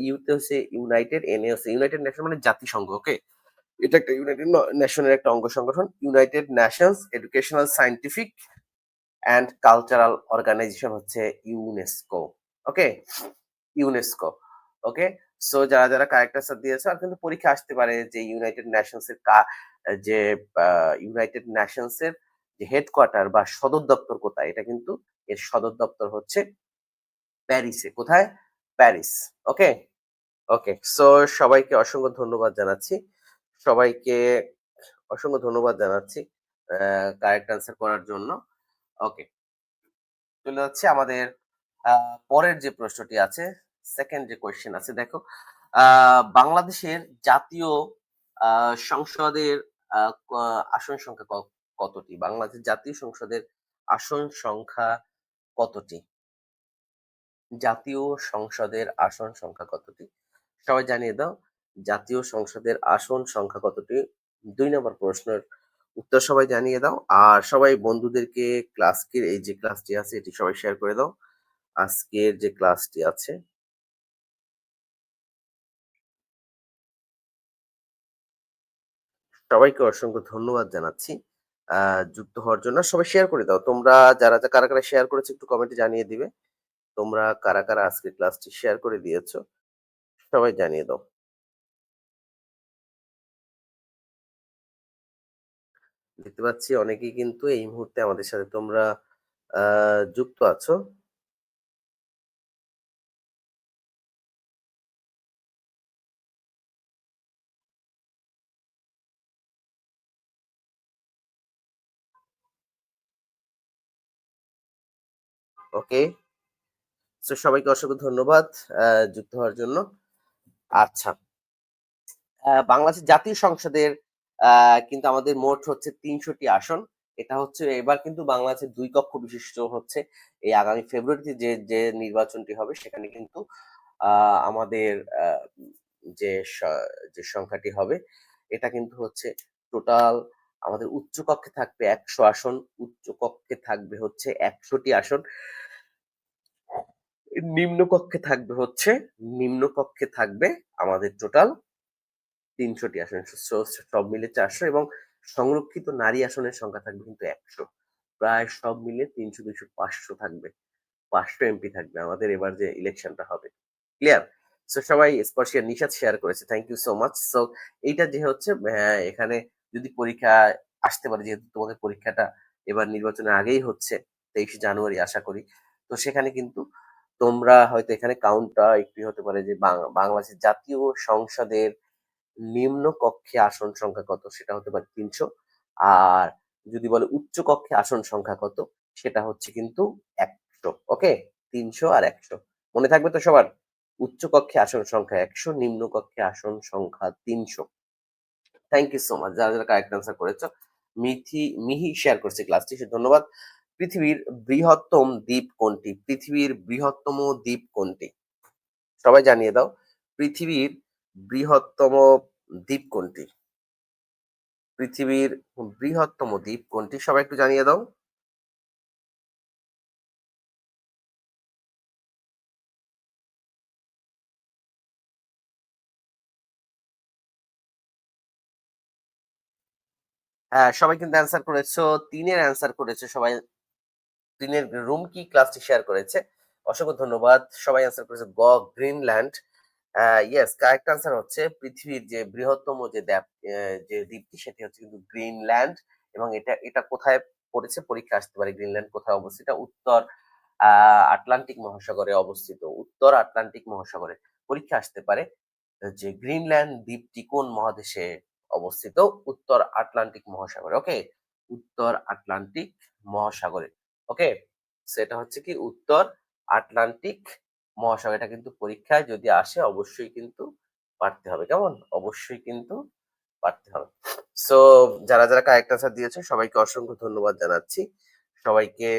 ইউতে হচ্ছে United, N A হচ্ছে United nation মানে জাতিসংঘ। ওকে, এটা একটা ইউনাইটেড নেশনের একটা অঙ্গ সংগঠন। United Nations Educational Scientific and Cultural Organization হচ্ছে UNESCO. Okay, UNESCO. Okay, so যারা যারা কারেক্ট আনসার দিয়েছে, আর কিন্তু পরীক্ষা আসতে পারে যে ইউনাইটেড নেশনস এর যে ইউনাইটেড নেশনস এর যে হেডকোয়ার্টার বা সদর দপ্তর কোথায়, এটা কিন্তু এর সদর দপ্তর হচ্ছে প্যারিসে। কোথায়? প্যারিস। ওকে, ওকে, সো সবাইকে অসংখ্য ধন্যবাদ জানাচ্ছি। সবাইকে অসংখ্য ধন্যবাদ জানাচ্ছি কারেক্ট আনসার করার জন্য। ওকে, চলে যাচ্ছে আমাদের পরের যে প্রশ্নটি আছে, সেকেন্ড যে কোয়েশ্চেন আছে, দেখো বাংলাদেশের জাতীয় সংসদের আসন সংখ্যা কতটি? বাংলাদেশের জাতীয় সংসদের আসন সংখ্যা কতটি? জাতীয় সংসদের আসন সংখ্যা কতটি? সবাই জানিয়ে দাও, জাতীয় সংসদের আসন সংখ্যা কতটি? ২ নম্বর প্রশ্নের উত্তর সবাই জানিয়ে দাও। আর সবাই বন্ধুদেরকে ক্লাসটির এই যে ক্লাসটি আছে এটি সবাই শেয়ার করে দাও। আজকের যে ক্লাসটি আছে সবাইকে অসংখ্য ধন্যবাদ জানাচ্ছি যুক্ত হওয়ার জন্য। সবাই শেয়ার করে দাও। তোমরা যারা কারা, কারা শেয়ার করেছো একটু কমেন্টে জানিয়ে দিবে। তোমরা কারা, কারা আজকের ক্লাসটি শেয়ার করে দিয়েছো সবাই জানিয়ে দাও। দেখতে পাচ্ছি অনেকেই কিন্তু এই মুহূর্তে আমাদের সাথে তোমরা যুক্ত আছো। ওকে, সো সবাইকে অসংখ্য ধন্যবাদ যুক্ত হওয়ার জন্য। আচ্ছা, বাংলাদেশের জাতীয় সংসদের কিন্তু আমাদের মোট হচ্ছে ৩০০টি আসন। এটা হচ্ছে এবার কিন্তু বাংলাদেশের ২ কক্ষ বিশিষ্ট হচ্ছে এই আগামী ফেব্রুয়ারিতে যে নির্বাচনটি হবে সেখানে কিন্তু আমাদের যে যে সংখ্যাটি হবে এটা কিন্তু হচ্ছে টোটাল আমাদের উচ্চ কক্ষে থাকবে ১০০ আসন, উচ্চ কক্ষে থাকবে হচ্ছে ১০০টি আসন। নিম্ন কক্ষে থাকবে আমাদের টোটাল ৩০০টি আসন। সব মিলে ৪০০ এবং সংরক্ষিত নারী আসনের সংখ্যা থাকবে কিন্তু ১০০। প্রায় সব মিলিয়ে ৩০০, ২০০, ৫০০ থাকবে। ৫০০ এমপি থাকবে আমাদের এবার যে ইলেকশনটা হবে। ক্লিয়ার? সো সবাই স্পর্শিয়া নিশাত শেয়ার করেছে। Thank you so much. So এইটা যে হচ্ছে এখানে যদি পরীক্ষা আসতে পারে, যেহেতু তোমাদের পরীক্ষাটা এবার নির্বাচনের আগেই হচ্ছে ২৩শে জানুয়ারি আশা করি। তো সেখানে কিন্তু তোমরা হয়তো এখানে কাউন্টটা একটু হতে পারে যে বাংলাদেশের জাতীয় সংসদের নিম্ন কক্ষে আসন সংখ্যা কত সেটা হতে পারে ৩০০। আর যদি বলে উচ্চ কক্ষে আসন সংখ্যা কত সেটা হচ্ছে কিন্তু ১০০। ওকে, ৩০০ আর ১০০ মনে থাকবে তো সবার? উচ্চ কক্ষে আসন সংখ্যা ১০০, নিম্ন কক্ষে আসন সংখ্যা ৩০০। থ্যাংক ইউ সো মাচ যারা যারা কারেক্ট আনসার করেছো। মিহি শেয়ার করছে ক্লাসটি, ধন্যবাদ। পৃথিবীর বৃহত্তম দ্বীপ কোনটি? পৃথিবীর বৃহত্তম দ্বীপ কোনটি? সবাই জানিয়ে দাও, পৃথিবীর বৃহত্তম দ্বীপ কোনটি? পৃথিবীর বৃহত্তম দ্বীপ কোনটি? সবাই একটু জানিয়ে দাও। হ্যাঁ, সবাই কিন্তু অ্যান্সার করেছো। ৩ এর অ্যান্সার করেছে সবাই। ৩ এর রুম কি ক্লাসটি শেয়ার করেছে। অসংখ্য ধন্যবাদ। সবাই অ্যান্সার করেছে গ্রিনল্যান্ড। ইয়েস, কারেক্ট আনসার হচ্ছে পৃথিবীর যে বৃহত্তম যে দ্বীপটি সেটি হচ্ছে কিন্তু গ্রিনল্যান্ড। এবং এটা এটা কোথায় পড়েছে? পরীক্ষা আসতে পারে গ্রিনল্যান্ড কোথায় অবস্থিত? উত্তর আটলান্টিক মহাসাগরে অবস্থিত। উত্তর আটলান্টিক মহাসাগরে পরীক্ষা আসতে পারে যে গ্রিনল্যান্ড দ্বীপটি কোন মহাদেশে অবস্থিত? উত্তর আটলান্টিক মহাসাগরে। ওকে, উত্তর আটলান্টিক মহাসাগরে। ওকে, সেটা হচ্ছে কি উত্তর আটলান্টিক মহাসাগর। এটা কিন্তু পরীক্ষায় যদি আসে অবশ্যই কিন্তু পারতে হবে। কেমন? অবশ্যই কিন্তু পারতে হবে। সো যারা যারা কারেক্ট আনসার দিয়েছে সবাইকে অসংখ্য ধন্যবাদ জানাচ্ছি। সবাইকে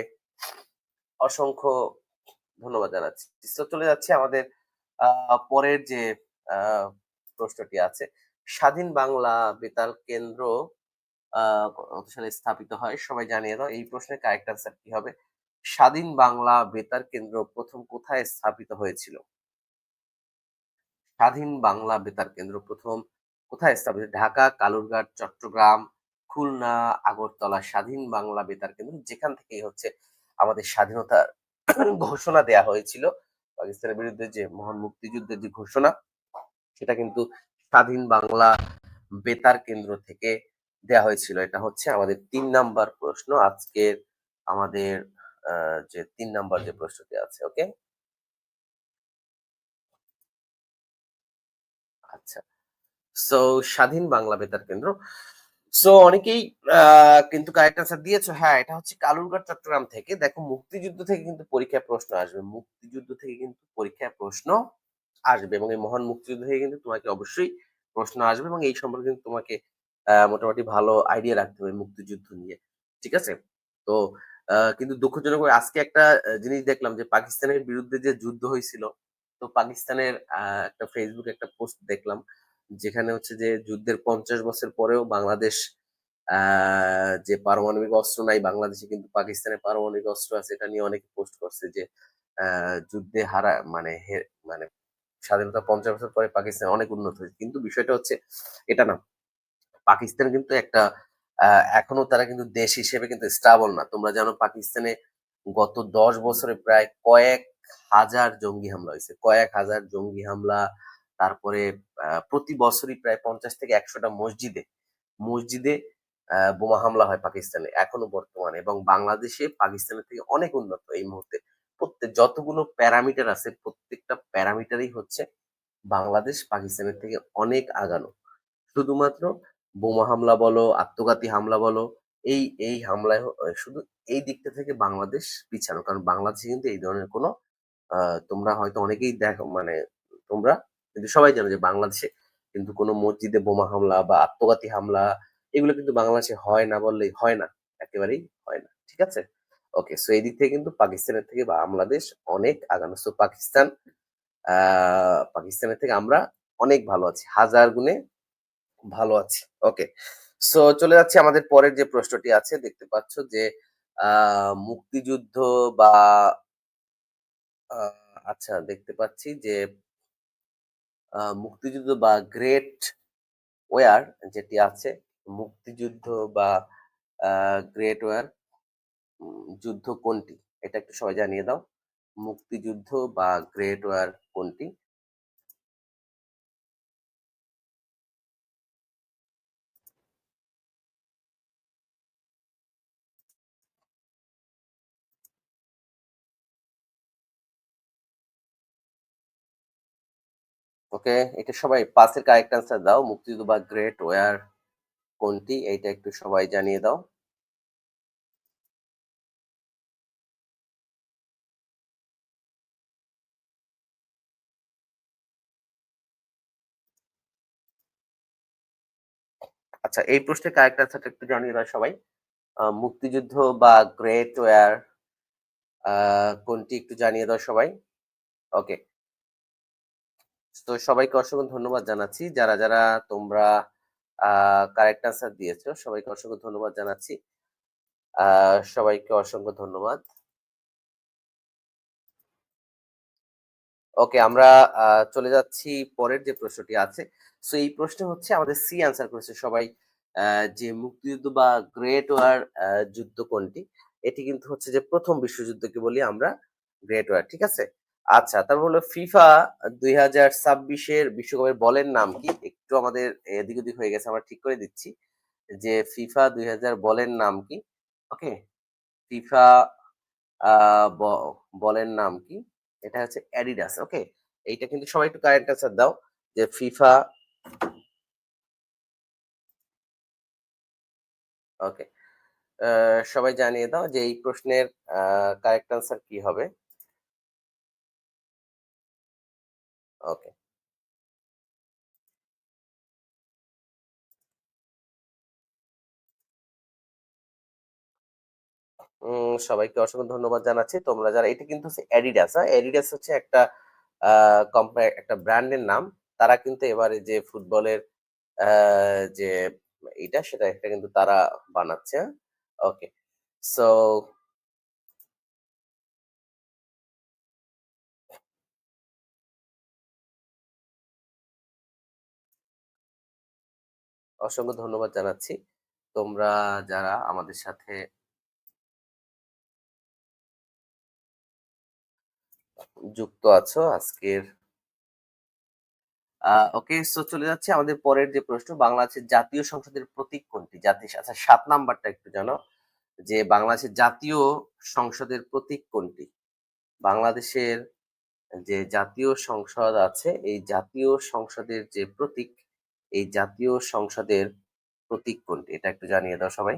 অসংখ্য ধন্যবাদ জানাচ্ছি। সো চলে যাচ্ছে আমাদের পরের যে আ প্রশ্নটি আছে। স্বাধীন বাংলা বেতার কেন্দ্র কত সালে স্থাপিত হয়? সবাই জানিয়ে দাও। এই প্রশ্নের কারেক্ট আনসার কি হবে? স্বাধীন বাংলা বেতার কেন্দ্র প্রথম কোথায় স্থাপিত হয়েছিল? স্বাধীন বাংলা বেতার কেন্দ্র প্রথম কোথায় স্থাপিত? ঢাকা, কালুরঘাট, চট্টগ্রাম, খুলনা, আগরতলা। স্বাধীন বাংলা বেতার কেন্দ্র, যেখান থেকেই হচ্ছে আমাদের স্বাধীনতার ঘোষণা দেয়া হয়েছিল। পাকিস্তানের বিরুদ্ধে যে মহান মুক্তিযুদ্ধের যে ঘোষণা, সেটা কিন্তু স্বাধীন বাংলা বেতার কেন্দ্র থেকে দেয়া হয়েছিল। এটা হচ্ছে আমাদের ৩ নাম্বার প্রশ্ন। আজকের আমাদের যে ৩ নাম্বার যে প্রশ্নটি আছে। ওকে? আচ্ছা। সো স্বাধীন বাংলা বেতার কেন্দ্র। সো অনেকেই কিন্তু কারেক্ট আনসার দিয়েছো। হ্যাঁ, এটা হচ্ছে কালুরঘাট, চট্টগ্রাম থেকে। দেখো, মুক্তিযুদ্ধ থেকে কিন্তু পরীক্ষায় প্রশ্ন আসবে। মুক্তিযুদ্ধ থেকে কিন্তু পরীক্ষায় প্রশ্ন আসবে এবং এই মহান মুক্তিযুদ্ধ থেকে কিন্তু তোমাকে অবশ্যই প্রশ্ন আসবে এবং এই সম্পর্কে কিন্তু তোমাকে মোটামুটি ভালো আইডিয়া রাখতে হবে মুক্তিযুদ্ধ নিয়ে। ঠিক আছে? তো কিন্তু দুঃখজনকভাবে আজকে একটা জিনিস দেখলাম যে পাকিস্তানের বিরুদ্ধে যে যুদ্ধ হইছিল, তো পাকিস্তানের একটা ফেসবুকে একটা পোস্ট দেখলাম। যেখানে হচ্ছে যে যুদ্ধের ৫০ বছর পরেও বাংলাদেশ আ যে পারমাণবিক অস্ত্র নাই, বাংলাদেশে কিন্তু পাকিস্তানের পারমাণবিক অস্ত্র আছে। এটা নিয়ে অনেকে পোস্ট করছে যে আ যুদ্ধে মানে স্বাধীনতার ৫০ বছর পরে পাকিস্তান অনেক উন্নত হয়েছে। কিন্তু বিষয়টা হচ্ছে এটা না। পাকিস্তান কিন্তু একটা আ এখনো তারা কিন্তু দেশ হিসেবে কিন্তু স্টেবল না। তোমরা জানো পাকিস্তানে গত ১০ বছরে প্রায় কয়েক হাজার জঙ্গি হামলা হইছে। কয়েক হাজার জঙ্গি হামলা, তারপরে প্রতি বছরই প্রায় ৫০ থেকে ১০০ টা মসজিদে বোমা হামলা হয় পাকিস্তানে এখনো বর্তমানে, এবং বাংলাদেশে পাকিস্তানের থেকে অনেক উন্নত এই মুহূর্তে। যতগুলো প্যারামিটার আছে প্রত্যেকটা প্যারামিটারই হচ্ছে বাংলাদেশ পাকিস্তানের থেকে অনেক আগানো। শুধুমাত্র বোমা হামলা বলো, আত্মঘাতী হামলা বলো, এই হামলায় শুধু এই দিকটা থেকে বাংলাদেশ পিছানো। কারণ বাংলাদেশে কিন্তু এই ধরনের কোনো আ তোমরা হয়তো অনেকেই দেখো, মানে তোমরা কিন্তু সবাই জানো যে বাংলাদেশে কিন্তু কোনো মসজিদে বোমা হামলা বা আত্মঘাতী হামলা এগুলো কিন্তু বাংলাদেশে হয় না বললেই হয় না। একেবারেই হয় না। ঠিক আছে? ওকে। সো এই দিক থেকে কিন্তু পাকিস্তানের থেকে বাংলাদেশ অনেক আগানো। সো আ পাকিস্তানের থেকে আমরা অনেক ভালো আছি। হাজার গুণে ভালো আছি। ওকে। সো চলে যাচ্ছি আমাদের পরের যে প্রশ্নটি আছে। দেখতে পাচ্ছ যে আ মুক্তিযুদ্ধ বা আ আচ্ছা, দেখতে পাচ্ছি যে মুক্তিযুদ্ধ বা গ্রেট ওয়ার যেটি আছে, মুক্তিযুদ্ধ বা আ গ্রেট ওয়ার যুদ্ধ কোনটি? এটা একটু সবাই জানিয়ে দাও। মুক্তিযুদ্ধ বা গ্রেট ওয়ার কোনটি? ওকে, এটা সবাই ৫ এর কারেক্ট অ্যান্সার দাও। মুক্তিযুদ্ধ বা গ্রেট ওয়ার কোনটি? এইটা একটু সবাই জানিয়ে দাও। আচ্ছা, এই প্রশ্নের কারেক্ট অ্যান্সারটা একটু জানিয়ে দাও সবাই। মুক্তিযুদ্ধ বা গ্রেট ওয়ার আ কোনটি একটু জানিয়ে দাও সবাই। ওকে। তো সবাইকে অসংখ্য ধন্যবাদ জানাচ্ছি। যারা তোমরা আ কারেক্ট অ্যান্সার দিয়েছো, সবাইকে অসংখ্য ধন্যবাদ জানাচ্ছি। আ সবাইকে অসংখ্য ধন্যবাদ। ওকে, আমরা আ চলে যাচ্ছি পরের যে প্রশ্নটি আছে। সো এই প্রশ্নে হচ্ছে আমাদের সি অ্যান্সার করেছে সবাই। যে মুক্তিযুদ্ধ বা গ্রেট ওয়ার যুদ্ধ কোনটি? এটি কিন্তু হচ্ছে যে ১ম বিশ্বযুদ্ধকে বলি আমরা গ্রেট ওয়ার। ঠিক আছে? আচ্ছা, তারপর হলো ফিফা ২০২৬ এর বিশ্বকাপের বলের নাম কি? একটু আমাদের এদিক ওদিক হয়ে গেছে। আমরা ঠিক করে দিচ্ছি। যে ফিফা ২০০০ বলের নাম কি? ওকে? ফিফা আ ব বলের নাম কি? এটা হচ্ছে অ্যাডিডাস। ওকে? এইটা কিন্তু সবাই একটু কারেক্ট অ্যান্সার দাও। যে ফিফা ওকে। আ সবাই জানিয়ে দাও যে এই প্রশ্নের আ কারেক্ট অ্যান্সার কি হবে? ওকে। সবাইকে অসংখ্য ধন্যবাদ জানাচ্ছি। তোমরা যারা, এটা কিন্তু হচ্ছে অ্যাডিডাস, হ্যাঁ? অ্যাডিডাস হচ্ছে একটা আ একটা ব্র্যান্ডের নাম। তারা কিন্তু এবারে যে ফুটবলের আ যে সেটা একটা কিন্তু তারা বানাচ্ছে, হ্যাঁ? ওকে। সো অসংখ্য ধন্যবাদ জানাচ্ছি। তোমরা যারা আমাদের সাথে যুক্ত আছো আজকের ওকে, সো চলে যাচ্ছে আমাদের পরের যে প্রশ্ন, বাংলাদেশের জাতীয় সংসদের প্রতীক কোনটি? আচ্ছা ৭ নাম্বারটা একটু জানাও যে বাংলাদেশের জাতীয় সংসদের প্রতীক কোনটি? বাংলাদেশের যে জাতীয় সংসদ আছে, এই জাতীয় সংসদের যে প্রতীক, এই জাতীয় সংসদের প্রতীক কোনটি? এটা একটু জানিয়ে দাও সবাই।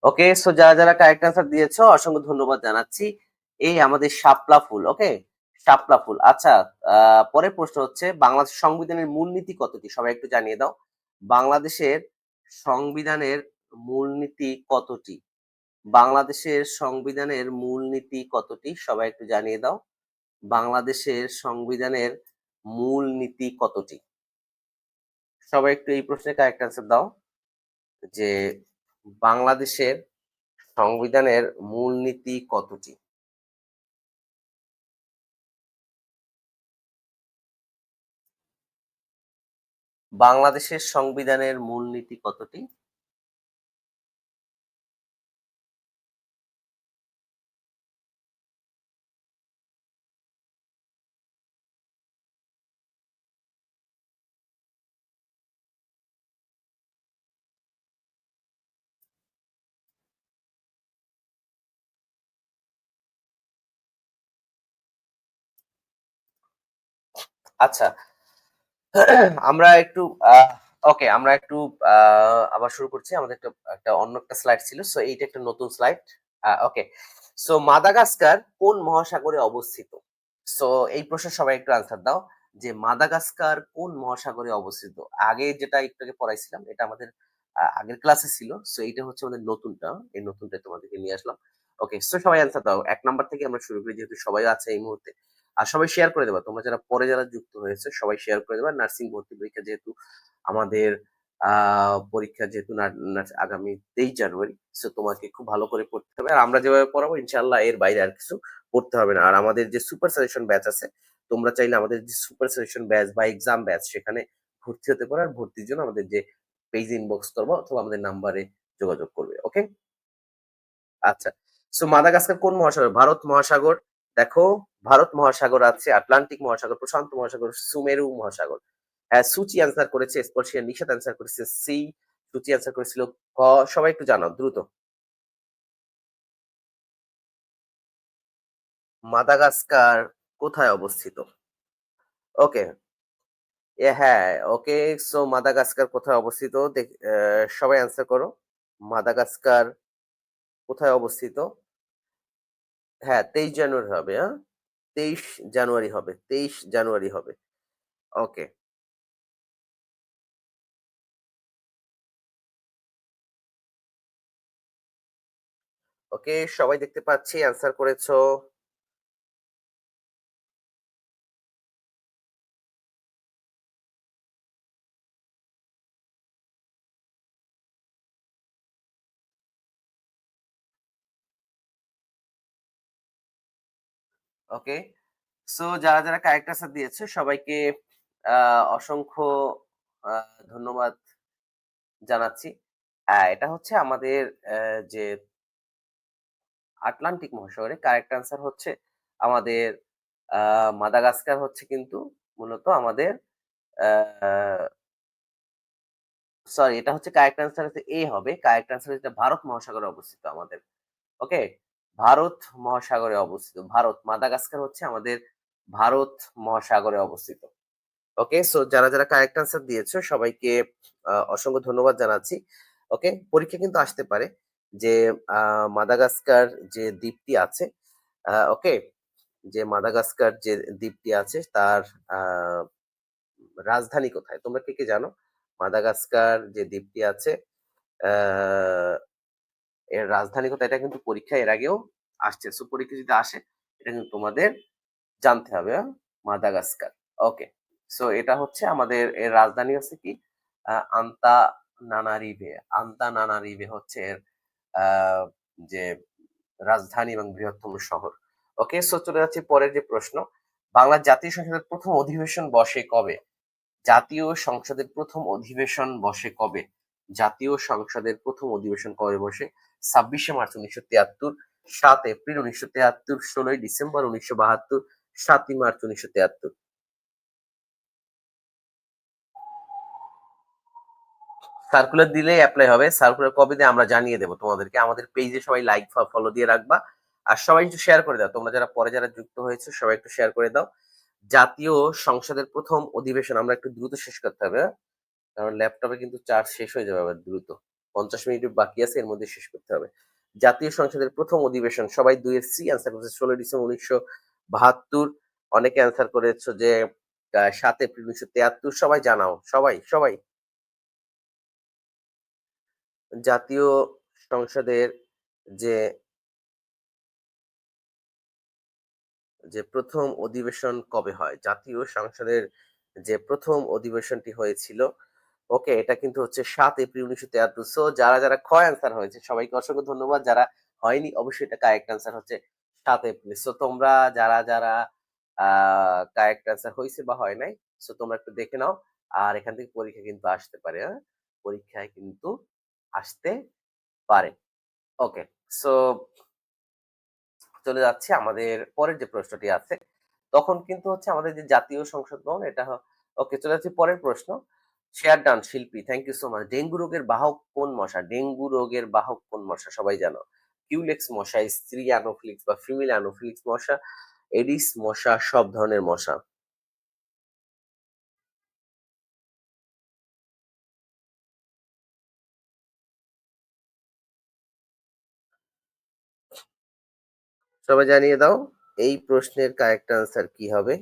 ওকে, সো যারা কারেক্ট আনসার দিয়েছো অসংখ্য ধন্যবাদ জানাচ্ছি। এই আমাদের শাপলা ফুল, ওকে? শাপলা ফুল। আচ্ছা, পরের প্রশ্ন হচ্ছে বাংলাদেশ সংবিধানের মূলনীতি কতটি? সবাই একটু জানিয়ে দাও। বাংলাদেশের সংবিধানের মূলনীতি কতটি? বাংলাদেশের সংবিধানের মূলনীতি কতটি? সবাই একটু জানিয়ে দাও। বাংলাদেশের সংবিধানের মূলনীতি কতটি? সবাই একটু এই প্রশ্নের কারেক্ট আনসার দাও যে বাংলাদেশের সংবিধানের মূলনীতি কতটি? বাংলাদেশের সংবিধানের মূলনীতি কতটি? আচ্ছা, আমরা একটু ওকে, আমরা একটু আবার শুরু করছি। আমাদের একটা অন্য একটা স্লাইড ছিল। সো এইটা একটা নতুন স্লাইড। ওকে। সো মাদাগাস্কার কোন মহাসাগরে অবস্থিত? সো এই প্রশ্নের সবাই একটু আনসার দাও যে মাদাগাস্কার কোন মহাসাগরে অবস্থিত? আগে যেটা একটু আগে পড়াইছিলাম এটা আমাদের আগের ক্লাসে ছিল। সো এইটা হচ্ছে আমাদের নতুনটা। এই নতুনটা তোমাদেরকে নিয়ে আসলাম। ওকে, সো সবাই আনসার দাও। ১ নাম্বার থেকে আমরা শুরু করি যেহেতু সবাই আছে এই মুহূর্তে। আর সবাই শেয়ার করে দেবা। তোমরা যারা পরে যারা যুক্ত হয়েছে সবাই শেয়ার করে দেবা। নার্সিং ভর্তি পরীক্ষা যেহেতু আমাদের পরীক্ষা যেহেতু আগামী ২৩ জানুয়ারি। সো তোমাকে খুব ভালো করে পড়তে হবে। আর আমরা যেভাবে পড়াবো ইনশাআল্লাহ এর বাইরে আর কিছু পড়তে হবে না। আর আমাদের যে সুপার সাজেশন ব্যাচ আছে, তোমরা চাইলে আমাদের যে সুপার সাজেশন ব্যাচ বা এক্সাম ব্যাচ সেখানে ভর্তি হতে পারো। আর ভর্তির জন্য আমাদের যে পেজ ইনবক্স করবো অথবা আমাদের নাম্বারে যোগাযোগ করবে। ওকে? আচ্ছা। সো মাদাগাস্কার কোন মহাসাগর? ভারত মহাসাগর। দেখো, ভারত মহাসাগর আছে, আটলান্টিক মহাসাগর, প্রশান্ত মহাসাগর, সুমেরু মহাসাগর। হ্যাঁ, সুচি অ্যান্সার করেছে, স্পর্শিয়া নিশাত অ্যান্সার করেছে সি, সুচি অ্যান্সার করেছিল ক। সবাই একটু জানাও দ্রুত। মাদাগাস্কার কোথায় অবস্থিত? ওকে, হ্যাঁ, ওকে। সো মাদাগাস্কার কোথায় অবস্থিত? সবাই অ্যান্সার করো। মাদাগাস্কার কোথায় অবস্থিত? হ্যাঁ, ২৩ জানুয়ারি হবে, হ্যাঁ? ২৩ জানুয়ারি হবে। ২৩ জানুয়ারি হবে। ওকে। ওকে, সবাই দেখতে পাচ্ছি অ্যান্সার করেছো। ওকে। সো যারা কারেক্ট অ্যান্সার দিয়েছে সবাইকে অসংখ্য ধন্যবাদ জানাচ্ছি। এটা হচ্ছে আমাদের যে আটলান্টিক মহাসাগরে কারেক্ট অ্যান্সার হচ্ছে আমাদের মাদাগাস্কার হচ্ছে কিন্তু মূলত আমাদের সরি, এটা হচ্ছে কারেক্ট অ্যান্সার হচ্ছে এ হবে। কারেক্ট অ্যান্সার হচ্ছে ভারত মহাসাগরে অবস্থিত আমাদের। ওকে? ভারত মহাসাগরে অবস্থিত। ভারত, মাদাগাস্কার হচ্ছে আমাদের ভারত মহাসাগরে অবস্থিত। ওকে? সো যারা কারেক্ট অ্যান্সার দিয়েছো সবাইকে অসংখ্য ধন্যবাদ জানাচ্ছি। ওকে? পরীক্ষা কিন্তু আসতে পারে যে আ মাদাগাস্কার যে দ্বীপটি আছে, ওকে? যে মাদাগাস্কার যে দ্বীপটি আছে তার আ রাজধানী কোথায়? তোমরা কে জানো? মাদাগাস্কার যে দ্বীপটি আছে আ এর রাজধানী কোথায়? এটা কিন্তু পরীক্ষায় এর আগেও আসছে। সো পরীক্ষা যদি আসে এটা কিন্তু তোমাদের জানতে হবে, মাদাগাস্কার। ওকে। সো এটা হচ্ছে আমাদের এর রাজধানী হচ্ছে কি? আন্তানানারিভে। আন্তানানারিভে হচ্ছে এর আ যে রাজধানী এবং বৃহত্তম শহর। ওকে, সো চলে যাচ্ছি পরের যে প্রশ্ন। বাংলার জাতীয় সংসদের ১ম অধিবেশন বসে কবে? জাতীয় সংসদের ১ম অধিবেশন বসে কবে? জাতীয় সংসদের ১ম অধিবেশন কবে বসে? ২৬শে মার্চ ১৯৭৩, ৭ এপ্রিল ১৯৭৩, ১৬ই ডিসেম্বর ১৯৭২, ৭ই মার্চ ১৯৭৩। সার্কুলার দিলেই এপ্লাই হবে। সার্কুলার কবে দিয়ে আমরা জানিয়ে দেব তোমাদেরকে। আমাদের পেজে সবাই লাইক ফলো দিয়ে রাখবা। আর সবাই একটু শেয়ার করে দাও। তোমরা যারা পরে যারা যুক্ত হয়েছো সবাই একটু শেয়ার করে দাও। জাতীয় সংসদের ১ম অধিবেশন আমরা একটু দ্রুত শেষ করতে হবে, হ্যাঁ? কারণ ল্যাপটপে কিন্তু চার্জ শেষ হয়ে যাবে আবার দ্রুত। ৫০ মিনিট বাকি আছে, এর মধ্যে শেষ করতে হবে। জাতীয় সংসদের ১ম অধিবেশন সবাই ২ এর সি অ্যান্সার করেছে ১৬ ডিসেম্বর ১৯৭২। অনেকে অ্যান্সার করেছো যে ৭ এপ্রিল ১৯৭৩। সবাই জানাও। সবাই। জাতীয় সংসদের যে, যে ১ম অধিবেশন কবে হয়? জাতীয় সংসদের যে ১ম অধিবেশনটি হয়েছিল, ওকে, এটা কিন্তু হচ্ছে ৭ এপ্রিল ১৯৭৩। সো যারা খ অ্যান্সার হয়েছে সবাইকে অসংখ্য ধন্যবাদ। যারা হয়নি অবশ্যই এটা কারেক্ট অ্যান্সার হচ্ছে ৭ এপ্রিল। সো তোমরা যারা আ কারেক্ট অ্যান্সার হইছে বা হয় নাই, সো তোমরা একটু দেখে নাও। আর এখান থেকে পরীক্ষা কিন্তু আসতে পারে, হ্যাঁ? পরীক্ষায় কিন্তু আসতে পারে। ওকে। সো চলে যাচ্ছি আমাদের পরের যে প্রশ্নটি আছে। তখন কিন্তু হচ্ছে আমাদের যে জাতীয় সংসদ ভবন এটা ওকে, চলে যাচ্ছি পরের প্রশ্ন। Share done Shilpi, thank you so much. Dengue রোগের বাহক কোন মশা? ডেঙ্গু রোগের বাহক কোন মশা? সবাই জানো। কিউলেক্স মশা, স্ত্রী অ্যানোফিলিক্স বা ফিমেল অ্যানোফিলিক্স মশা, এডিস মশা, সব ধরনের মশা। সবাই জানিয়ে দাও এই প্রশ্নের কারেক্ট আনসার কি হবে?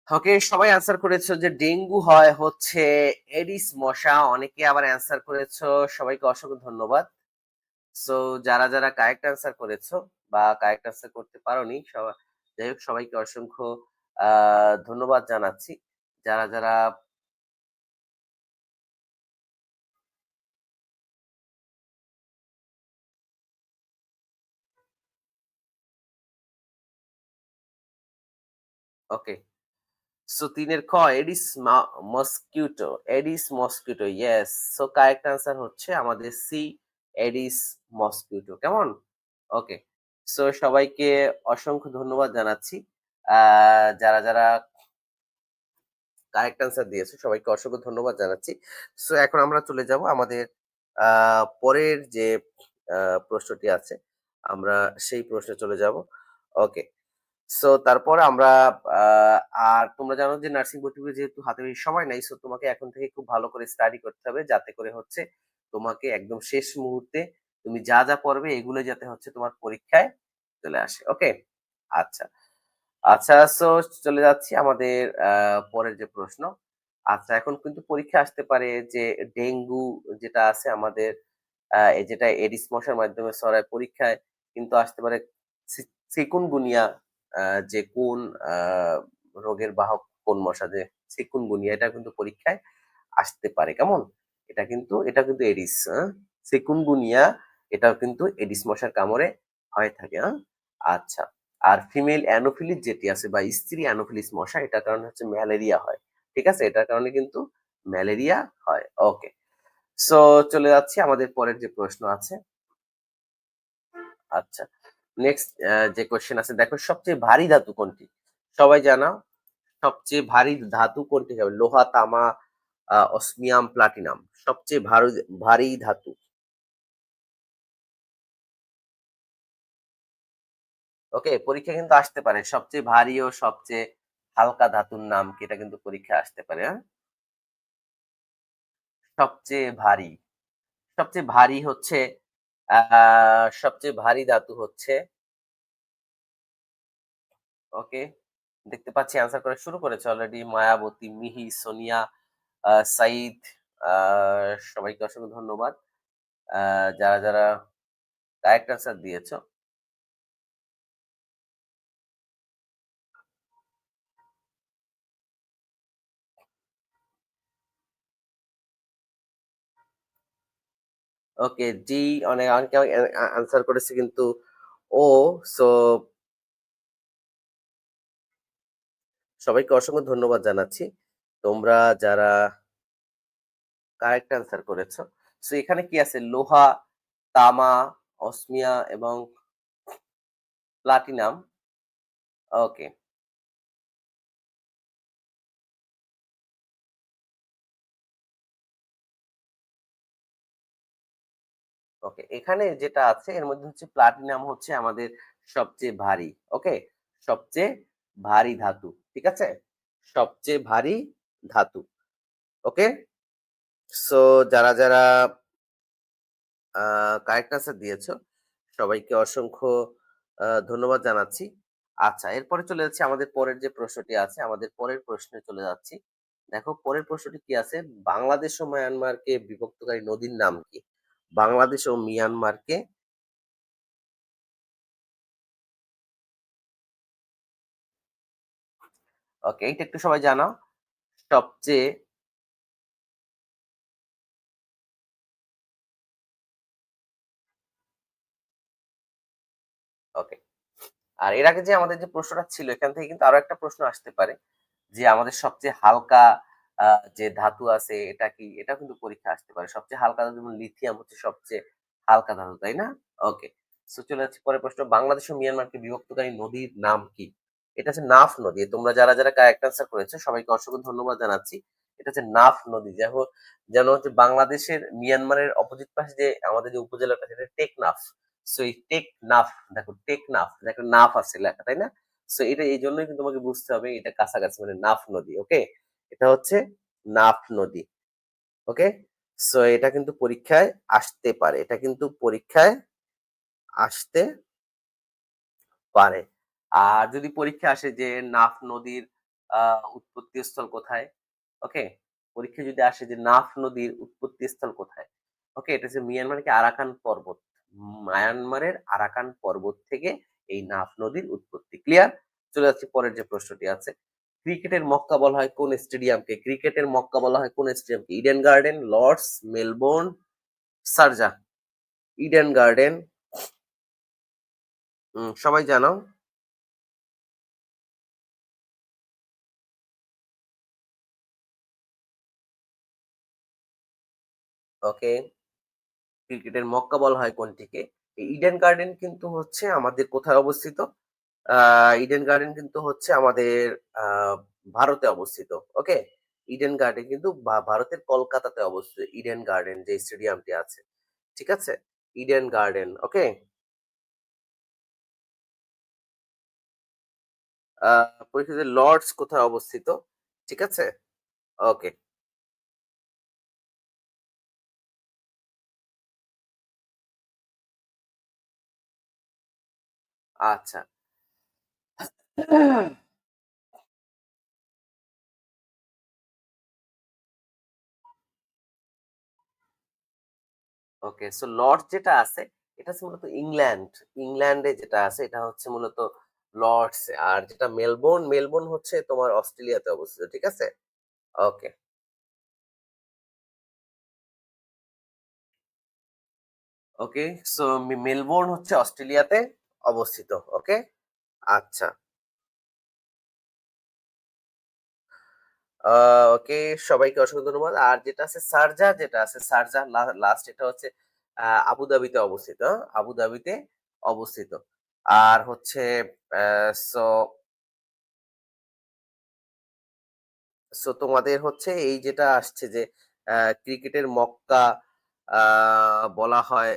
ওকে, সবাই অ্যান্সার করেছো যে ডেঙ্গু হয় হচ্ছে এডিস মশা। অনেকে আবার অ্যান্সার করেছো। সবাইকে অসংখ্য ধন্যবাদ। সো যারা কারেক্ট অ্যান্সার করেছো বা কারেক্ট অ্যান্সার করতে পারোনি, যাই হোক সবাইকে অসংখ্য ধন্যবাদ জানাচ্ছি। যারা ওকে। সো ৩ এর খ Aedes mosquito, Aedes mosquito, yes. So correct answer হচ্ছে আমাদের সি, এডিস মসকিউটো। কেমন? ওকে। সো সবাইকে অসংখ্য ধন্যবাদ জানাচ্ছি। আ যারা কারেক্ট অ্যান্সার দিয়েছে সবাইকে অসংখ্য ধন্যবাদ জানাচ্ছি। সো এখন আমরা চলে যাব আমাদের আ পরের যে আ প্রশ্নটি আছে, আমরা সেই প্রশ্নে চলে যাব। ওকে। সো তারপর আমরা আ আর তোমরা জানো যে নার্সিং ভর্তি করে যেহেতু হাতে বেশি সময় নাই, সো তোমাকে এখন থেকে খুব ভালো করে স্টাডি করতে হবে যাতে করে হচ্ছে তোমাকে একদম শেষ মুহূর্তে তুমি যা পড়বে এগুলো যাতে হচ্ছে তোমার পরীক্ষায় চলে আসে। ওকে? আচ্ছা। আচ্ছা, সো চলে যাচ্ছি আমাদের পরের যে প্রশ্ন। আচ্ছা, এখন কিন্তু পরীক্ষা আসতে পারে যে ডেঙ্গু যেটা আছে আমাদের যেটা এডিস মশার মাধ্যমে ছড়ায়, পরীক্ষায় কিন্তু আসতে পারে সি চিকুনগুনিয়া, আ যে কোন আ রোগের বাহক কোন মশা, যে চিকুনগুনিয়া এটা কিন্তু পরীক্ষায় আসতে পারে। কেমন? এটা কিন্তু এডিস, চিকুনগুনিয়া এটাও কিন্তু এডিস মশার কামড়ে হয়ে থাকে, আচ্ছা। আর ফিমেল অ্যানোফিলিস যেটি আছে বা স্ত্রী অ্যানোফিলিস মশা এটার কারণে হচ্ছে ম্যালেরিয়া হয়। ঠিক আছে? এটার কারণে কিন্তু ম্যালেরিয়া হয়। ওকে। সো চলে যাচ্ছি আমাদের পরের যে প্রশ্ন আছে। আচ্ছা, নেক্সট যে কোয়েশ্চেন আছে, দেখো সবচেয়ে ভারী ধাতু কোনটি? সবাই জানা, সবচেয়ে ভারী ধাতু কোনটি হবে? লোহা, তামা, অসমিয়াম, প্লাটিনাম। সবচেয়ে ভারী ভারী ধাতু। ওকে, পরীক্ষা কিন্তু আসতে পারে সবচেয়ে ভারী ও সবচেয়ে হালকা ধাতুর নাম কি, এটা কিন্তু পরীক্ষায় আসতে পারে। হ্যাঁ, সবচেয়ে ভারী, সবচেয়ে ভারী হচ্ছে সবচেয়ে ভারী ধাতু হচ্ছে, ওকে, দেখতে পাচ্ছি অ্যান্সার করে শুরু করেছে অলরেডি মায়াবতী, মিহি, সোনিয়া, সাইদ। সবাইকে অসংখ্য ধন্যবাদ যারা যারা কারেক্ট অ্যান্সার দিয়েছো। ওকে, ডি, অনেকে আনসার করেছে কিন্তু ও। সো সবাইকে অসংখ্য ধন্যবাদ জানাচ্ছি তোমরা যারা কারেক্ট অ্যান্সার করেছো। সো এখানে কি আছে? লোহা, তামা, অসমিয়া এবং প্লাটিনাম। ওকে, ওকে, এখানে যেটা আছে এর মধ্যে হচ্ছে প্লাটিনাম হচ্ছে আমাদের সবচেয়ে ভারী। ওকে, সবচেয়ে ভারী ধাতু, ঠিক আছে, সবচেয়ে ভারী ধাতু। ওকে, সো যারা যারা কারেক্ট আনসার দিয়েছো সবাইকে অসংখ্য ধন্যবাদ জানাচ্ছি। আচ্ছা, এরপরে চলে যাচ্ছি আমাদের পরের যে প্রশ্নটি আছে, আমাদের পরের প্রশ্নে চলে যাচ্ছি। দেখো পরের প্রশ্নটি কি আছে? বাংলাদেশ ও মায়ানমারকে বিভক্তকারী নদীর নাম কি? বাংলাদেশ ও মিয়ানমারকে, ওকে, এইটা একটু সবাই জানাও। সবচেয়ে, ওকে, আর এর আগে যে আমাদের যে প্রশ্নটা ছিল এখান থেকে কিন্তু আরো একটা প্রশ্ন আসতে পারে যে আমাদের সবচেয়ে হালকা যে ধাতু আছে এটা কি, এটা কিন্তু পরীক্ষা আসতে পারে। সবচেয়ে হালকা ধাতু যেমন লিথিয়াম হচ্ছে সবচেয়ে হালকা ধাতু, তাই না? ওকে, সো চলে যাচ্ছি পরের প্রশ্ন। বাংলাদেশ ও মিয়ানমারকে বিভক্তকারী নদীর নাম কি? এটা হচ্ছে নাফ নদী। তোমরা যারা যারা কারেক্ট আনসার করেছো সবাইকে অসংখ্য ধন্যবাদ জানাচ্ছি। এটা হচ্ছে নাফ নদী। দেখো, যেন হচ্ছে বাংলাদেশের মিয়ানমারের অপোজিট পাশে যে আমাদের যে উপজেলাটা সেটা টেকনাফ। সো এই টেকনাফ, দেখো টেকনাফ, একটা নাফ আছে লেখা, তাই না? সো এটা এই জন্যই কিন্তু তোমাকে বুঝতে হবে এটা কাছাকাছি, মানে নাফ নদী। ওকে, এটা হচ্ছে নাফ নদী। ওকে, সো এটা কিন্তু পরীক্ষায় আসতে পারে, এটা কিন্তু পরীক্ষায় আসতে পারে। আর যদি পরীক্ষা আসে যে নাফ নদীর উৎপত্তি স্থল কোথায়, ওকে, পরীক্ষা যদি আসে যে নাফ নদীর উৎপত্তি স্থল কোথায়, ওকে, এটা হচ্ছে মিয়ানমার কি আরাকান পর্বত। মায়ানমারের আরাকান পর্বত থেকে এই নাফ নদীর উৎপত্তি। ক্লিয়ার? চলে যাচ্ছি পরের যে প্রশ্নটি আছে। ক্রিকেটের মক্কা বলা হয় কোন স্টেডিয়ামকে? ক্রিকেটের মক্কা বলা হয় কোন স্টেডিয়ামকে? Eden Garden, Lord's, Melbourne, Sharjah. Eden Garden, সবাই জানাও। ওকে, ক্রিকেটের মক্কা বলা হয় কোনটিকে? এই ইডেন গার্ডেন কিন্তু হচ্ছে আমাদের কোথায় অবস্থিত? ইডেন গার্ডেন কিন্তু হচ্ছে আমাদের আহ ভারতে অবস্থিত। ওকে, ইডেন গার্ডেন কিন্তু ভারতের কলকাতাতে অবস্থিত। ইডেন গার্ডেন যে স্টেডিয়ামটি আছে, ঠিক আছে, ইডেন গার্ডেন। ওকে, পরিচিত লর্ডস কোথায় অবস্থিত? ঠিক আছে, ওকে, আচ্ছা। ওকে, সো লর্ডস যেটা আছে এটা হচ্ছে মূলত ইংল্যান্ড। ইংল্যান্ডে যেটা আছে এটা হচ্ছে মূলত লর্ডস। আর যেটা মেলবোর্ন, মেলবোর্ন হচ্ছে তোমার অস্ট্রেলিয়াতে অবস্থিত, ঠিক আছে। ওকে, ওকে, সো মেলবোর্ন হচ্ছে অস্ট্রেলিয়াতে অবস্থিত। ওকে, আচ্ছা, ওকে, সবাইকে অসংখ্য ধন্যবাদ। আর যেটা আছে শারজাহ, যেটা আছে শারজাহ লাস্ট, এটা হচ্ছে আবুধাবিতে অবস্থিত। আবুধাবিতে অবস্থিত। আর হচ্ছে সো সো তোমাদের হচ্ছে এই যেটা আসছে যে ক্রিকেটের মক্কা বলা হয়,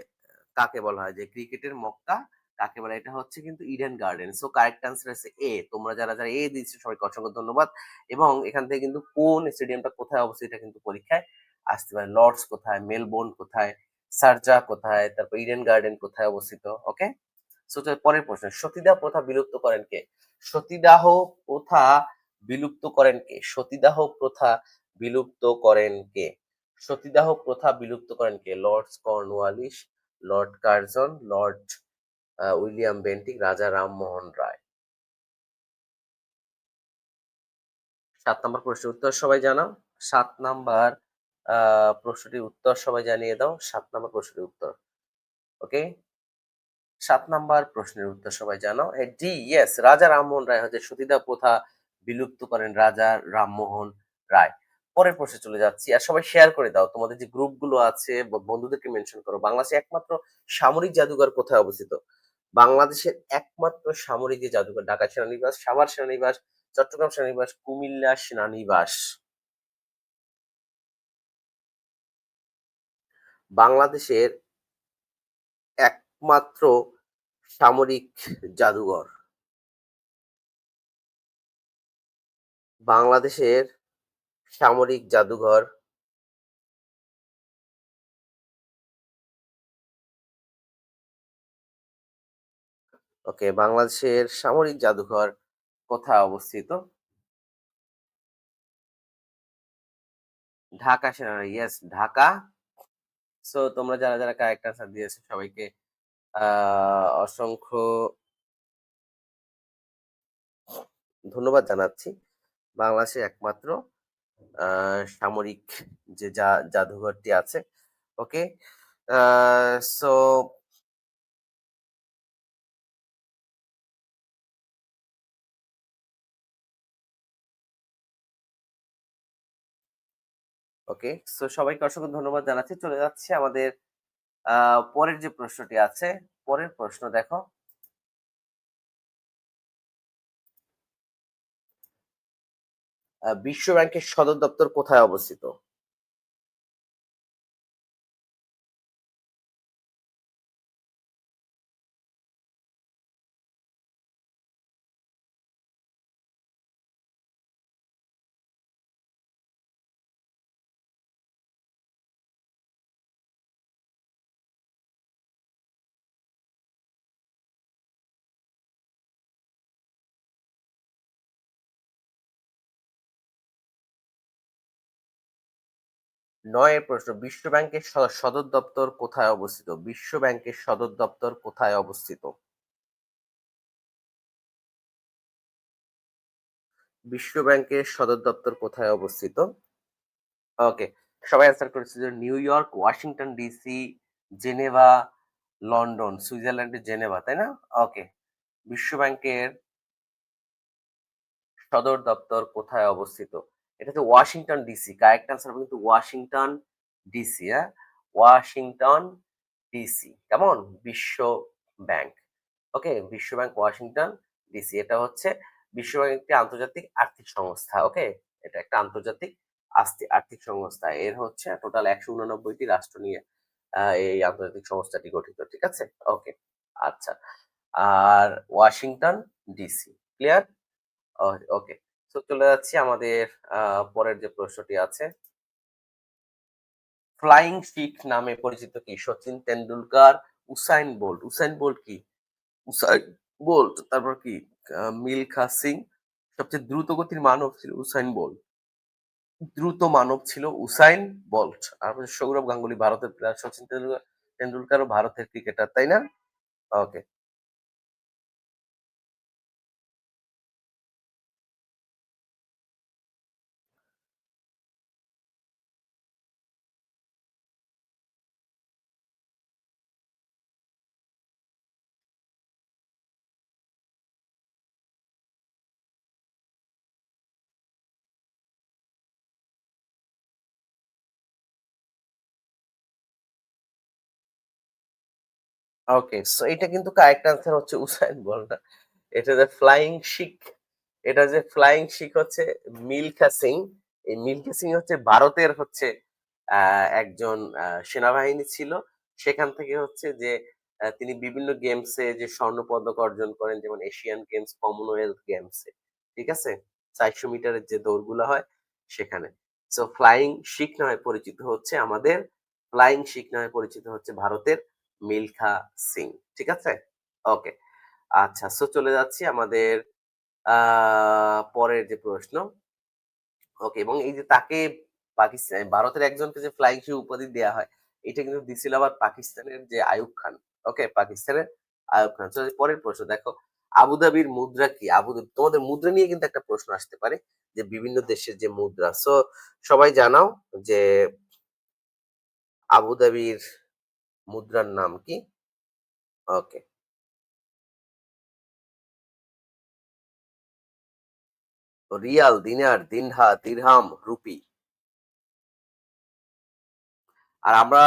কাকে বলা হয়? যে ক্রিকেটের মক্কা কাকে বলে? এটা হচ্ছে কিন্তু Eden garden. So correct answer আছে এ। তোমরা যারা এ দিচ্ছ সবাইকে অসংখ্য ধন্যবাদ। এবং এখান থেকে কিন্তু কোন স্টেডিয়ামটা কোথায় অবস্থিত এটা কিন্তু পরীক্ষায় আসতে পারে। লর্ডস কোথায়, মেলবোর্ন কোথায়, শারজাহ কোথায়, তারপর ইডেন গার্ডেন কোথায় অবস্থিত। ওকে? সো পরের প্রশ্ন, সতীদাহ প্রথা বিলুপ্ত করেন কে? সতীদাহ প্রথা বিলুপ্ত করেন কে? সতীদাহ প্রথা বিলুপ্ত করেন কে? সতীদাহ প্রথা বিলুপ্ত করেন কে? Lord Cornwallis, Lord Curzon, Lord William Bentinck, Raja Rammohan রায়। 7 নম্বর প্রশ্নের উত্তর সবাই জানাও। 7 নম্বর প্রশ্নটির উত্তর সবাই জানিয়ে দাও। 7 নম্বর প্রশ্নটির উত্তর। ওকে, 7 নম্বর প্রশ্নের উত্তর সবাই জানো। ডি, ইয়েস, রাজা রামমোহন রায় হচ্ছে সতীদাহ প্রথা বিলুপ্ত করেন রাজা রামমোহন রায়। পরের প্রশ্নে চলে যাচ্ছি। আর সবাই শেয়ার করে দাও, তোমাদের যে গ্রুপ গুলো আছে বন্ধুদেরকে মেনশন করো। বাংলাদেশে একমাত্র সামরিক জাদুঘর কোথায় অবস্থিত? বাংলাদেশের একমাত্র সামরিক যে জাদুঘর, ঢাকা সেনানিবাস, সাভার সেনানিবাস, চট্টগ্রাম সেনানিবাস, কুমিল্লা সেনানিবাস। বাংলাদেশের একমাত্র সামরিক জাদুঘর, বাংলাদেশের সামরিক জাদুঘর। ওকে, বাংলাদেশের সামরিক জাদুঘর কোথায় অবস্থিত? ঢাকা সেনানিবাস, ইয়েস, ঢাকা। সো তোমরা যারা কারেক্ট আনসার দিয়েছো সবাইকে অসংখ্য ধন্যবাদ জানাচ্ছি। বাংলাদেশের একমাত্র সামরিক যে জাদুঘরটি আছে। ওকে, সো ওকে, সো সবাইকে অসংখ্য ধন্যবাদ জানাচ্ছি। চলে যাচ্ছে আমাদের পরের যে প্রশ্নটি আছে। পরের প্রশ্ন দেখো, বিশ্ব ব্যাংকের সদর দপ্তর কোথায় অবস্থিত? নয়ের প্রশ্ন, বিশ্ব ব্যাংকের সদর দপ্তর কোথায় অবস্থিত? বিশ্ব ব্যাংকের সদর দপ্তর কোথায় অবস্থিত? বিশ্ব ব্যাংকের সদর দপ্তর কোথায় অবস্থিত? ওকে, সবাই অ্যান্সার করেছে যে new York, Washington DC, Geneva, London, সুইজারল্যান্ডের জেনেভা, তাই না? ওকে, বিশ্ব ব্যাংকের সদর দপ্তর কোথায় অবস্থিত? এটা হচ্ছে ওয়াশিংটন ডিসি। কারেক্ট আনসার কিন্তু ওয়াশিংটন ডিসি। হ্যাঁ, ওয়াশিংটন ডিসি। কেমন? বিশ্ব ব্যাংক। ওকে, বিশ্ব ব্যাংক ওয়াশিংটন ডিসি। এটা হচ্ছে বিশ্ব ব্যাংক একটি আন্তর্জাতিক আর্থিক সংস্থা। ওকে, এটা একটা আন্তর্জাতিক আর্থিক সংস্থা। এর হচ্ছে টোটাল 189টি রাষ্ট্র নিয়ে এই আন্তর্জাতিক সংস্থাটি গঠিত। ঠিক আছে? ওকে, আচ্ছা। আর ওয়াশিংটন ডিসি, ক্লিয়ার? ওকে, তো চলে যাচ্ছি আমাদের পরের যে প্রশ্নটি আছে। ফ্লাইং শিখ নামে পরিচিত কি? Sachin Tendulkar, Usain Bolt. Usain Bolt কি? উসাইন বোল্ট, তারপর কি? মিলখা সিং। সবচেয়ে দ্রুত গতির মানব ছিল উসাইন বোল্ট। দ্রুত মানব ছিল উসাইন বোল্ট। আর হচ্ছে সৌরভ গাঙ্গুলি ভারতের প্লেয়ার, সচিন তেন্ডুলকারও ভারতের ক্রিকেটার, তাই না? ওকে। ওকে, সো এটা কিন্তু কারেক্ট আনসার হচ্ছে উসাইন বোল্ট না। এটা যে ফ্লাইং শিখ, এটা যে ফ্লাইং শিখ হচ্ছে মিলখা সিং। এই মিলখা সিং হচ্ছে ভারতের হচ্ছে একজন সেনাবাহিনী ছিল। সেখান থেকে হচ্ছে যে তিনি বিভিন্ন গেমসে যে স্বর্ণপদক অর্জন করেন, যেমন এশিয়ান গেমস, কমনওয়েলথ গেমসে। ঠিক আছে? ৪০০ মিটারের যে দৌড়গুলো হয় সেখানে। সো ফ্লাইং শিখ নামে পরিচিত হচ্ছে আমাদের, ফ্লাইং শিখ নামে পরিচিত হচ্ছে ভারতের মিলখা সিং। ঠিক আছে? ওকে। আচ্ছা, সো চলে যাচ্ছি আমাদের পরের যে প্রশ্ন। ওকে, এবং এই যে তাকে ভারতের একজনকে যে ফ্লাইং শু উপাধি দেয়া হয়, এটা কিন্তু দিছিল আবার পাকিস্তানের যে আইয়ুব খান। ওকে, পাকিস্তানের আইয়ুব খান। তো পরের প্রশ্ন দেখো, আবুধাবির মুদ্রা কি? তোমাদের মুদ্রা নিয়ে কিন্তু একটা প্রশ্ন আসতে পারে, যে বিভিন্ন দেশের যে মুদ্রা। সো সবাই জানাও যে আবুধাবির মুদ্রার নাম কি? ওকে। রিয়াল, দিনার, দিরহাম, রুপি। আর আমরা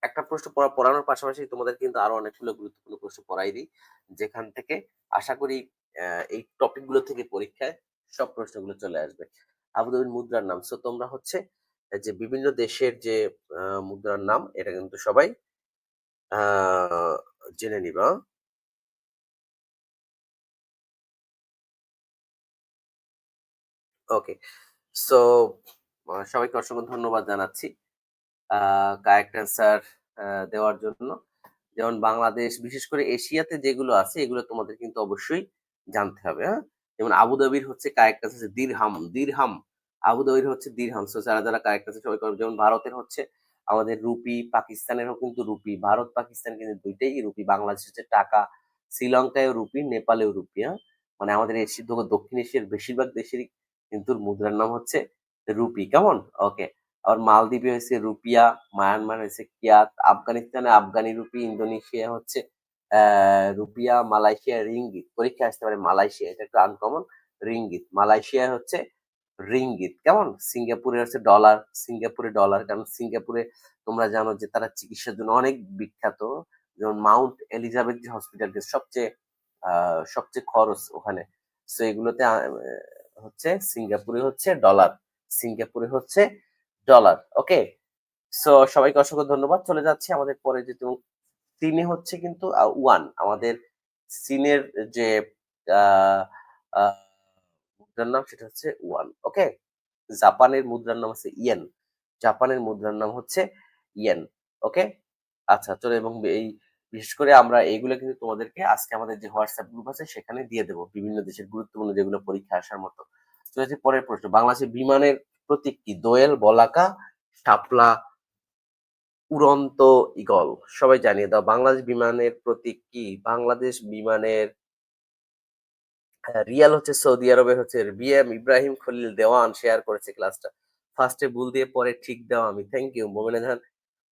একটা প্রশ্ন পড়ানোর পাশাপাশি তোমাদের কিন্তু আরো অনেকগুলো গুরুত্বপূর্ণ প্রশ্ন পড়াই দিই, যেখান থেকে আশা করি এই টপিক গুলো থেকে পরীক্ষায় সব প্রশ্নগুলো চলে আসবে। আবুধাবির মুদ্রার নাম, সো তোমরা হচ্ছে যে বিভিন্ন দেশের যে মুদ্রার নাম, এটা কিন্তু সবাই জেনে নিবা। ওকে, সো সবাইকে অসংখ্য ধন্যবাদ জানাচ্ছি কারেক্ট অ্যান্সার দেওয়ার জন্য। যেমন বাংলাদেশ, বিশেষ করে এশিয়াতে যেগুলো আছে এগুলো তোমাদের কিন্তু অবশ্যই জানতে হবে, হ্যাঁ? যেমন আবুধাবির হচ্ছে কারেক্ট অ্যান্সার হচ্ছে দিরহাম, দিরহাম। আবুধাবির হচ্ছে দিরহাম। সো যারা যারা কারেক্ট অ্যান্সার সবাই করবে। যেমন ভারতের হচ্ছে আমাদের রুপি, পাকিস্তানেরও কিন্তু রুপি, ভারত পাকিস্তান কিন্তু দুইটাই রুপি, বাংলাদেশ হচ্ছে টাকা, শ্রীলঙ্কায়ও রুপি, নেপালেও রুপি, হ্যাঁ? মানে আমাদের এশিয়া, দক্ষিণ এশিয়ার বেশিরভাগ দেশেরই কিন্তু মুদ্রার নাম হচ্ছে রুপি। কেমন? ওকে। আবার মালদ্বীপে হচ্ছে রুপিয়া, মায়ানমার হচ্ছে কিয়াত, আফগানিস্তানে আফগানি রুপি, ইন্দোনেশিয়া হচ্ছে রুপিয়া, মালয়েশিয়া রিঙ্গিত। পরীক্ষায় আসতে পারে মালয়েশিয়া, এটা একটু আনকমন। রিঙ্গিত, মালয়েশিয়া হচ্ছে রিঙ্গিত। কেমন? সিঙ্গাপুরে হচ্ছে ডলার, সিঙ্গাপুরে ডলার, কারণ সিঙ্গাপুরে তোমরা জানো যে তারা চিকিৎসার জন্য অনেক বিখ্যাত। যেমন মাউন্ট এলিজাবেথ যে হসপিটাল, সবচেয়ে সবচেয়ে খরচ ওখানে। সো এগুলোতে হচ্ছে সিঙ্গাপুরে হচ্ছে ডলার, সিঙ্গাপুরে হচ্ছে ডলার। ওকে, সো সবাইকে অসংখ্য ধন্যবাদ। চলে যাচ্ছি আমাদের পরে যে চীনে হচ্ছে কিন্তু ওয়ান, আমাদের চীনের যে আহ, আহ, মুদ্রার নাম সেটা হচ্ছে ওয়ান। ওকে, জাপানের মুদ্রার নাম হচ্ছে ইয়েন, জাপানের মুদ্রার নাম হচ্ছে ইয়েন। ওকে, আচ্ছা চলো, এবং এই বিশেষ করে আমরা এইগুলো কিন্তু তোমাদেরকে আজকে আমাদের যে হোয়াটসঅ্যাপ গ্রুপ আছে সেখানে দিয়ে দেবো, বিভিন্ন দেশের গুরুত্বপূর্ণ যেগুলো পরীক্ষা আসার মতো। তো হচ্ছে পরের প্রশ্ন, বাংলাদেশের বিমানের প্রতীক কি? দোয়েল, বলাকা, শাপলা, উড়ন্ত ঈগল। সবাই জানিয়ে দাও, বাংলাদেশ বিমানের প্রতীক কি? বাংলাদেশ বিমানের রিয়াল হচ্ছে সৌদি আরবের হচ্ছে বিএম ইব্রাহিম খলিল দেওয়ান শেয়ার করেছে ক্লাসটা। ফার্স্টে ভুল দিয়ে পরে ঠিক দেওয়া আমি। থ্যাংক ইউ মোমেনা জাহান।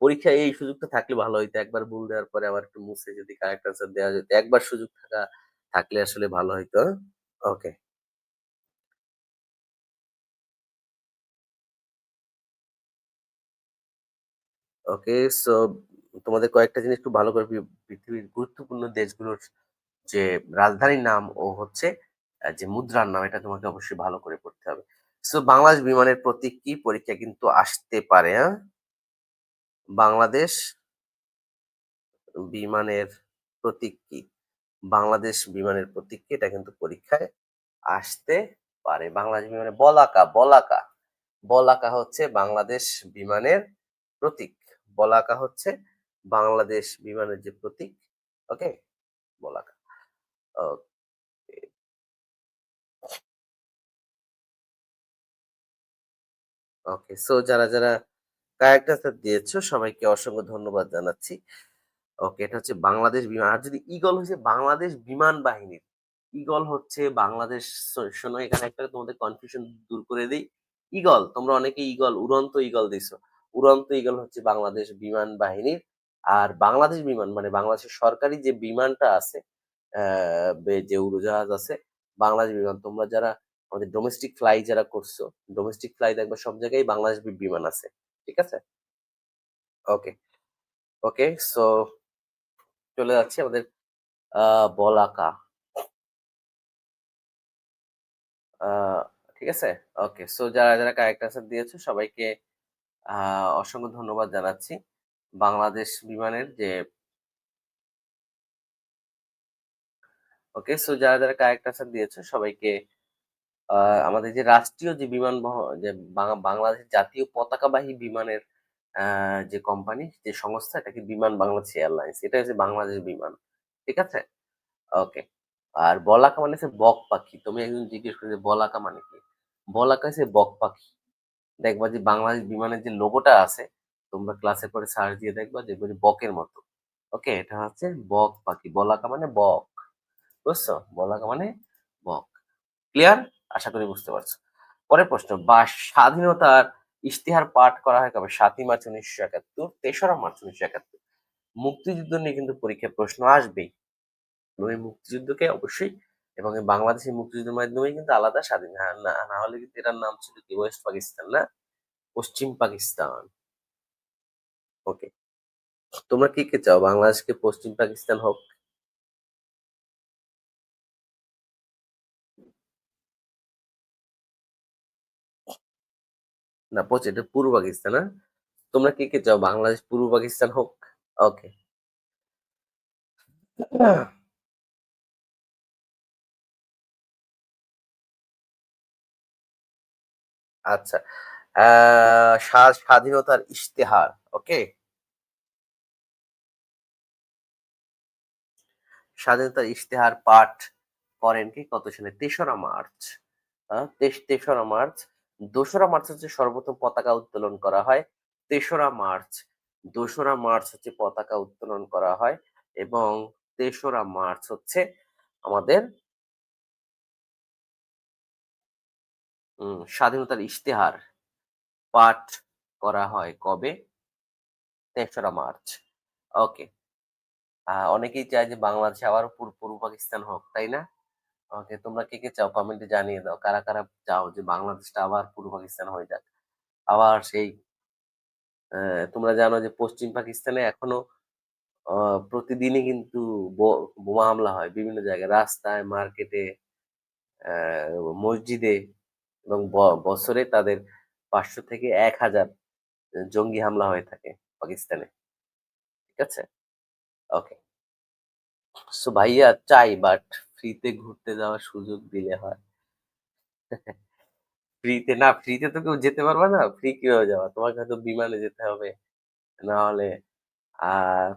পরীক্ষায় এই সুযোগটা থাকলে ভালো হইতো, একবার ভুল দেওয়ার পরে আবার একটু মুছে যদি কারেক্ট আনসার দেওয়া যেত, একবার সুযোগ থাকলে আসলে ভালো হইতো। ওকে, ওকে, সো তোমাদের কয়েকটা জিনিস খুব ভালো করে পৃথিবীর গুরুত্বপূর্ণ দেশগুলোর যে রাজধানীর নাম ও হচ্ছে যে মুদ্রার নাম, এটা তোমাকে অবশ্যই ভালো করে পড়তে হবে। সো বাংলাদেশ বিমানের প্রতীক কি? পরীক্ষা কিন্তু আসতে পারে, হ্যাঁ? বাংলাদেশ বিমানের প্রতীক কি? বাংলাদেশ বিমানের প্রতীক কি? এটা কিন্তু পরীক্ষায় আসতে পারে। বাংলাদেশ বিমানের বলাকা, বলাকা, বলাকা হচ্ছে বাংলাদেশ বিমানের প্রতীক। বলাকা হচ্ছে বাংলাদেশ বিমানের যে প্রতীক। ওকে, বলাকা। ওকে, ওকে, সো যারা যারা কারেক্ট আনসার দিয়েছো সবাইকে অসংখ্য ধন্যবাদ জানাচ্ছি। ওকে, এটা হচ্ছে বাংলাদেশ বিমান। আর যদি ঈগল হচ্ছে বাংলাদেশ বিমান বাহিনীর, ঈগল হচ্ছে বাংলাদেশ। শোনো, এখানে একটা তোমাদের কনফিউশন দূর করে দিই। ঈগল, তোমরা অনেকে ঈগল, উড়ন্ত ঈগল দিছো। উড়ন্ত ঈগল হচ্ছে বাংলাদেশ বিমান বাহিনীর। আর বাংলাদেশ বিমান মানে বাংলাদেশের সরকারি যে বিমানটা আছে, যে উড়োজাহাজ আছে, বাংলাদেশ বিমান। তোমরা যারা আমাদের ডোমেস্টিক ফ্লাই যারা করছো, ডোমেস্টিক ফ্লাই দেখবে সব জায়গায় বাংলাদেশ বিমান আছে। ঠিক আছে? ওকে, ওকে, সো চলে যাচ্ছি আমাদের বলাকা। আ ঠিক আছে? ওকে। সো যারা কারেক্ট আনসার দিয়েছো সবাইকে আ অসংখ্য ধন্যবাদ জানাচ্ছি। বাংলাদেশ বিমানের যে ওকে, সো যারা কারেক্ট আনসার দিয়েছো সবাইকে আ আমাদের যে রাষ্ট্রীয় যে বিমান যে বাংলাদেশ জাতীয় পতাকাবাহী বিমানের আ যে কোম্পানি, যে সংস্থা এটাকে বিমান বাংলাদেশ এয়ারলাইন্স। এটা হচ্ছে বাংলাদেশ বিমান। ঠিক আছে? ওকে। আর বলাকা মানে হচ্ছে বক পাখি। তুমি একজন জিজ্ঞেস করে যে বলাকা মানে কি? বলাকা হচ্ছে বক পাখি। দেখবা যে বাংলাদেশ বিমানের যে লোগোটা আছে, তোমরা ক্লাসে পরে সার্চ দিয়ে দেখবা দেখবে যে বকের মতো। ওকে? এটা হচ্ছে বক পাখি। বলাকা মানে বক। বুঝছো? বলাকা মানে বক। ক্লিয়ার? আশা করি বুঝতে পারছো। পরের প্রশ্ন, স্বাধীনতার ইশতেহার পাঠ করা হয় কবে? ৭ই মার্চ ১৯৭১, ৩রা মার্চ ১৯৭১। মুক্তিযুদ্ধ নিয়ে কিন্তু পরীক্ষায় প্রশ্ন আসবেই। এবং এই মুক্তিযুদ্ধকে অবশ্যই এবং এই বাংলাদেশের মুক্তিযুদ্ধের মাধ্যমেই কিন্তু আলাদা স্বাধীন। না হলে কিন্তু এটার নাম ছিল কি ওয়েস্ট পাকিস্তান না? পশ্চিম পাকিস্তান। ওকে। তোমরা কে চাও? বাংলাদেশকে পশ্চিম পাকিস্তান হোক? না এটা পূর্ব পাকিস্তান, না? তোমরা কে চাও? বাংলাদেশ পূর্ব পাকিস্তান হোক? ওকে। আচ্ছা। আ স্বাধীনতার ইশতেহার, ওকে? স্বাধীনতার ইশতেহার পাঠ করেন কে কত সালে? ৩রা মার্চ। ৩রা মার্চ। ২রা মার্চ হচ্ছে সর্বপ্রথম পতাকা উত্তোলন করা হয়। ৩রা মার্চ। ২রা মার্চ হচ্ছে পতাকা উত্তোলন করা হয় এবং ৩রা মার্চ হচ্ছে আমাদের স্বাধীনতার ইশতেহার পাঠ করা হয় কবে? ৩রা মার্চ। ওকে। অনেকেই চায় যে বাংলাদেশে আবারও পূর্ব পাকিস্তান হোক, তাই না? ওকে, তোমরা কে চাও? কমেন্টে জানিয়ে দাও। কারা চাও যে বাংলাদেশটা আবার পূর্ব পাকিস্তান হয়ে যাক? আবার সেই তোমরা জানো যে পশ্চিম পাকিস্তানে এখনো আ প্রতিদিনই কিন্তু বোমা হামলা হয় বিভিন্ন জায়গায়। রাস্তায়, মার্কেটে, মসজিদে এবং বছরে তাদের ৫০০ থেকে ১,০০০ জঙ্গি হামলা হয়ে থাকে পাকিস্তানে। ঠিক আছে? ওকে। সো ভাইয়া চাই বাট ফ্রিতে ঘুরতে যাওয়ার সুযোগ দিলে হয়। ফ্রিতে তো কেউ যেতে পারবা না। ফ্রি কিভাবে যাবা? তোমাকে হয়তো বিমানে যেতে হবে। না হলে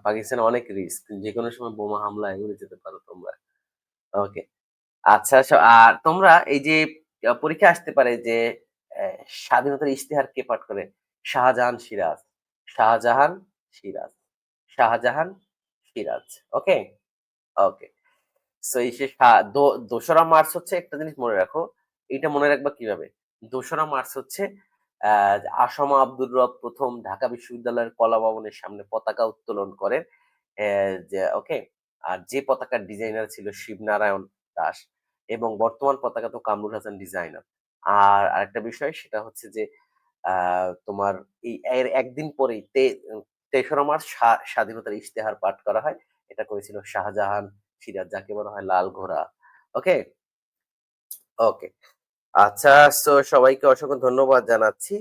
পাকিস্তানে অনেক রিস্ক। যেকোনো সময় বোমা হামলায় উড়ে যেতে পারো তোমরা। ওকে। আচ্ছা আর তোমরা এই যে পরীক্ষায় আসতে পারে যে অ্যা স্বাধীনতার ইশতেহার কে পাঠ করে? শাহজাহান সিরাজ। শাহজাহান সিরাজ। শাহজাহান সিরাজ। ওকে? ওকে। সো এই সে সা দো ২রা মার্চ হচ্ছে একটা জিনিস মনে রাখো। এইটা মনে রাখবা কিভাবে? ২রা মার্চ হচ্ছে আ আসমা আব্দুর রব ১ম ঢাকা বিশ্ববিদ্যালয়ের কলা ভবনের সামনে পতাকা উত্তোলন করেন। যে ওকে? আর যে পতাকার ডিজাইনার ছিল শিবনারায়ণ দাস এবং বর্তমান পতাকা তো কামরুল হাসান ডিজাইনার। আর আরেকটা বিষয় সেটা হচ্ছে যে আ তোমার এর একদিন পরেই ৩রা মার্চ স্বাধীনতার ইশতেহার পাঠ করা হয়। এটা করেছিল শাহজাহান সিরাজ, যাকে বলা হয় লাল ঘোড়া। ওকে? ওকে। আচ্ছা, সো সবাইকে অসংখ্য ধন্যবাদ জানাচ্ছি।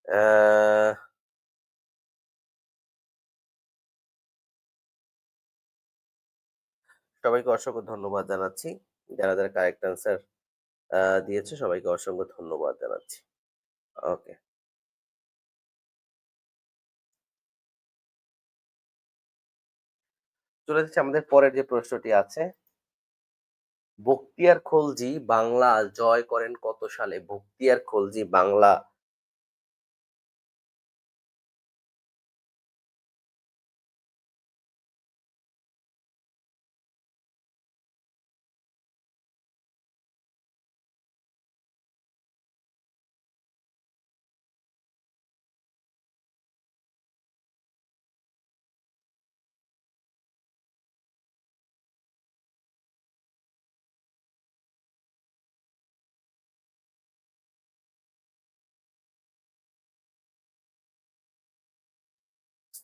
আ সবাইকে অসংখ্য ধন্যবাদ জানাচ্ছি। যারা কারেক্ট অ্যান্সার দিয়েছে সবাইকে অসংখ্য ধন্যবাদ জানাচ্ছি। ওকে। চলে যাচ্ছি আমাদের পরের যে প্রশ্নটি আছে। বখতিয়ার খলজি বাংলা জয় করেন কত সালে? বখতিয়ার খলজি বাংলা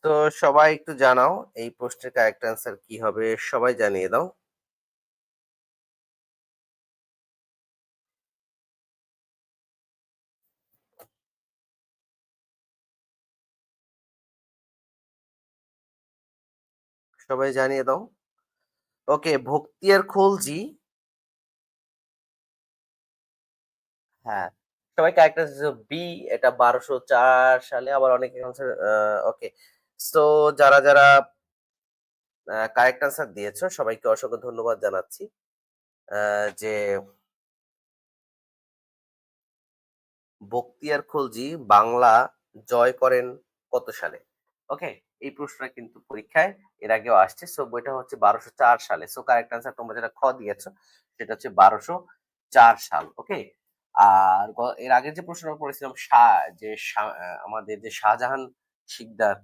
তো সবাই একটু জানাও এই প্রশ্নের কারেক্ট অ্যান্সার কি হবে? সবাই জানিয়ে দাও। সবাই জানিয়ে দাও। ওকে, ভক্তিয়ার খলজি। হ্যাঁ, সবাই কারেক্ট অ্যান্সার বি। এটা ১২০৪ সালে। আবার অনেকে আনসার ওকে। সো যারা কারেক্ট অ্যান্সার দিয়েছো সবাইকে অসংখ্য ধন্যবাদ জানাচ্ছি। যে বখতিয়ার খলজি বাংলা জয় করেন কত সালে? ওকে, এই প্রশ্নটা কিন্তু পরীক্ষায় এর আগেও আসছে। সো বইটা হচ্ছে ১২০৪ সালে। সো কারেক্ট অ্যান্সার তোমরা যেটা দিয়েছো সেটা হচ্ছে ১২০৪ সাল। ওকে। আর এর আগে যে প্রশ্নটা করেছিলাম আমাদের যে শাহজাহান শিকদার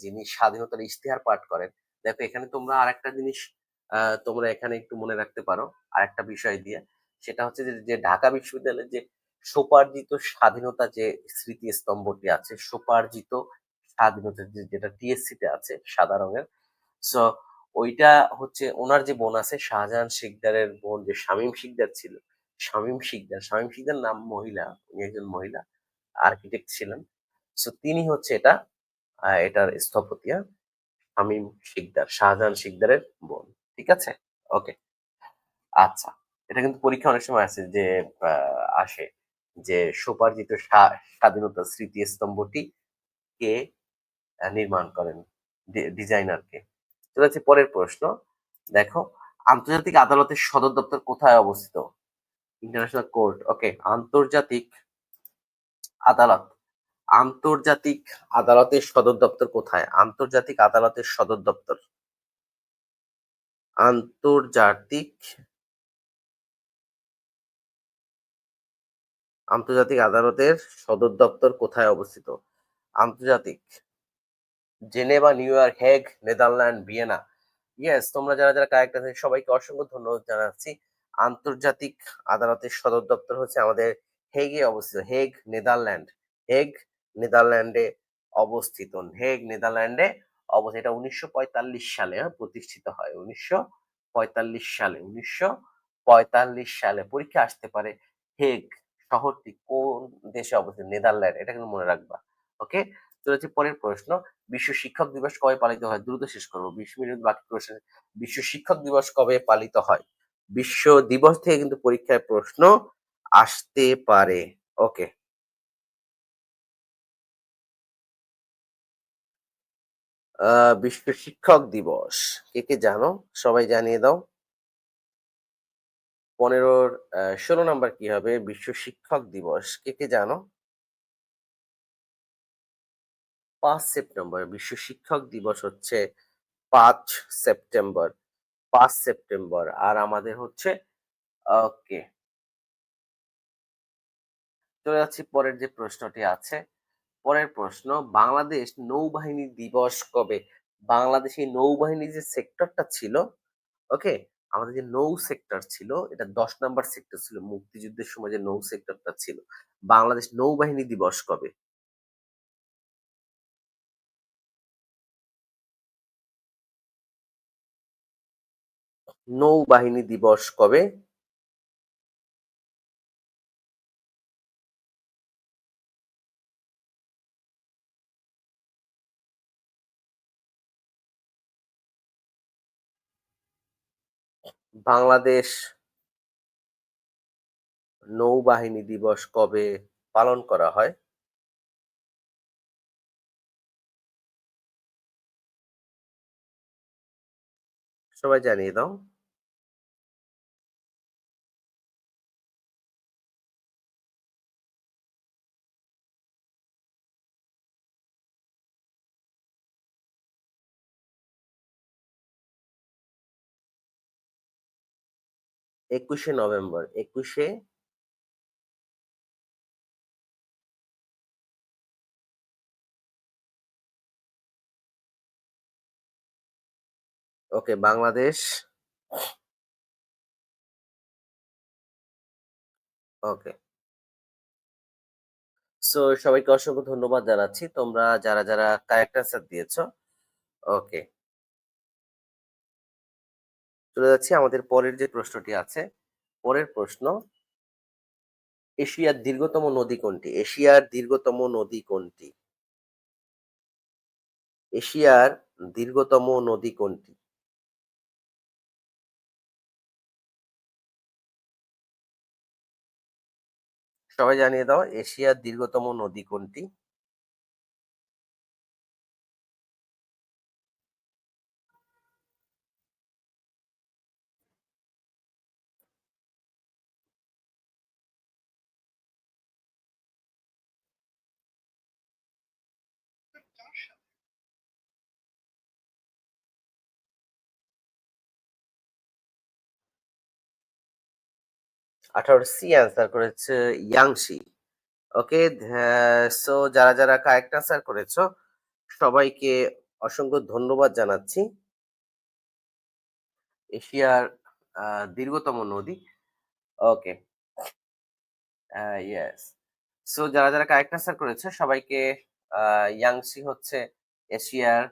যিনি স্বাধীনতার ইশতেহার পাঠ করেন। দেখো এখানে তোমরা আরেকটা জিনিস তোমরা এখানে একটু মনে রাখতে পারো আরেকটা বিষয় দিয়ে। সেটা হচ্ছে যে ঢাকা বিশ্ববিদ্যালয়ের যে স্বোপার্জিত স্বাধীনতা যে স্মৃতিস্তম্ভটি আছে, স্বোপার্জিত স্বাধীনতা যেটা টিএসসি তে আছে সাদা রঙের। সো ওইটা হচ্ছে ওনার যে বোন আছে শাহজাহান শিকদারের বোন যে শামীম শিকদার ছিল। শামীম শিকদার নাম মহিলা, উনি একজন মহিলা আর্কিটেক্ট ছিলেন। সো তিনি হচ্ছে এটার স্থপতিয়া শামীম শিকদার, শাহজাহান শিকদারের বোন। ঠিক আছে? ওকে। আচ্ছা, এটা কিন্তু পরীক্ষা অনেক সময় আছে যে আসে যে স্বোপার্জিত স্বাধীনতা স্মৃতিস্তম্ভটি কে নির্মাণ করেন, ডিজাইনার কে? চলে যাচ্ছে পরের প্রশ্ন। দেখো, আন্তর্জাতিক আদালতের সদর দপ্তর কোথায় অবস্থিত? International court. ওকে, আদালত আন্তর্জাতিক আদালতের সদর দপ্তর কোথায়? আন্তর্জাতিক আদালতের সদর দপ্তর আন্তর্জাতিক আন্তর্জাতিক আদালতের সদর দপ্তর কোথায় অবস্থিত? আন্তর্জাতিক Geneva, new York, Hague, Netherland, Vienna. Yes, তোমরা যারা কারেক্ট আছে সবাইকে অসংখ্য ধন্যবাদ জানাচ্ছি। আন্তর্জাতিক আদালতের সদর দপ্তর হচ্ছে আমাদের হেগে অবস্থিত। হেগ নেদারল্যান্ডে অবস্থিত। এটা ১৯৪৫ সালে প্রতিষ্ঠিত হয়। ১৯৪৫ সালে পরীক্ষা আসতে পারে হেগ শহরটি কোন দেশে অবস্থিত? নেদারল্যান্ড। এটা কিন্তু মনে রাখবা। ওকে, চলেছে পরের প্রশ্ন। বিশ্ব শিক্ষক দিবস কবে পালিত হয়? দ্রুত শেষ করবো, ২০ মিনিট বাকি প্রশ্ন। বিশ্ব শিক্ষক দিবস কবে পালিত হয়? বিশ্ব দিবস থেকে কিন্তু পরীক্ষায় প্রশ্ন আসতে পারে। ওকে, বিশ্ব শিক্ষক দিবস কে জানো? সবাই জানিয়ে দাও। ১৫-র ১৬ নাম্বার কি হবে? বিশ্ব শিক্ষক দিবস কে জানো? ৫ সেপ্টেম্বর। বিশ্ব শিক্ষক দিবস হচ্ছে ৫ সেপ্টেম্বর। ৫ সেপ্টেম্বর। আর আমাদের হচ্ছে ওকে, চলে যাচ্ছি পরের যে প্রশ্নটি আছে। পরের প্রশ্ন, বাংলাদেশ নৌবাহিনী দিবস কবে? বাংলাদেশী নৌবাহিনী যে সেক্টরটা ছিল, ওকে, আমাদের যে নৌ সেক্টর ছিল এটা ১০ নাম্বার সেক্টর ছিল মুক্তিযুদ্ধের সময় যে নৌ সেক্টরটা ছিল। বাংলাদেশ নৌবাহিনী দিবস কবে? নৌবাহিনী দিবস কবে? বাংলাদেশ নৌবাহিনী দিবস কবে পালন করা হয়? সবাই জানিয়ে দাও। একুশে নভেম্বর। একুশে ওকে, বাংলাদেশ ওকে। সো সবাইকে অসংখ্য ধন্যবাদ জানাচ্ছি। তোমরা যারা কারেক্ট অ্যান্সার দিয়েছ। ওকে। চলে যাচ্ছি আমাদের পরের যে প্রশ্নটি আছে। পরের প্রশ্ন, এশিয়ার দীর্ঘতম নদী কোনটি? এশিয়ার দীর্ঘতম নদী কোনটি? এশিয়ার দীর্ঘতম নদী কোনটি? সবাই জানিয়ে দাও এশিয়ার দীর্ঘতম নদী কোনটি? 18 সি অ্যান্সার করেছে ইয়াংশি। ওকে, সো যারা কারেক্ট অ্যান্সার করেছো সবাইকে অসংখ্য ধন্যবাদ জানাচ্ছি। এশিয়ার দীর্ঘতম নদী। ওকে, ইয়েস। সো যারা কারেক্ট অ্যান্সার করেছে সবাইকে ইয়াংশি হচ্ছে এশিয়ার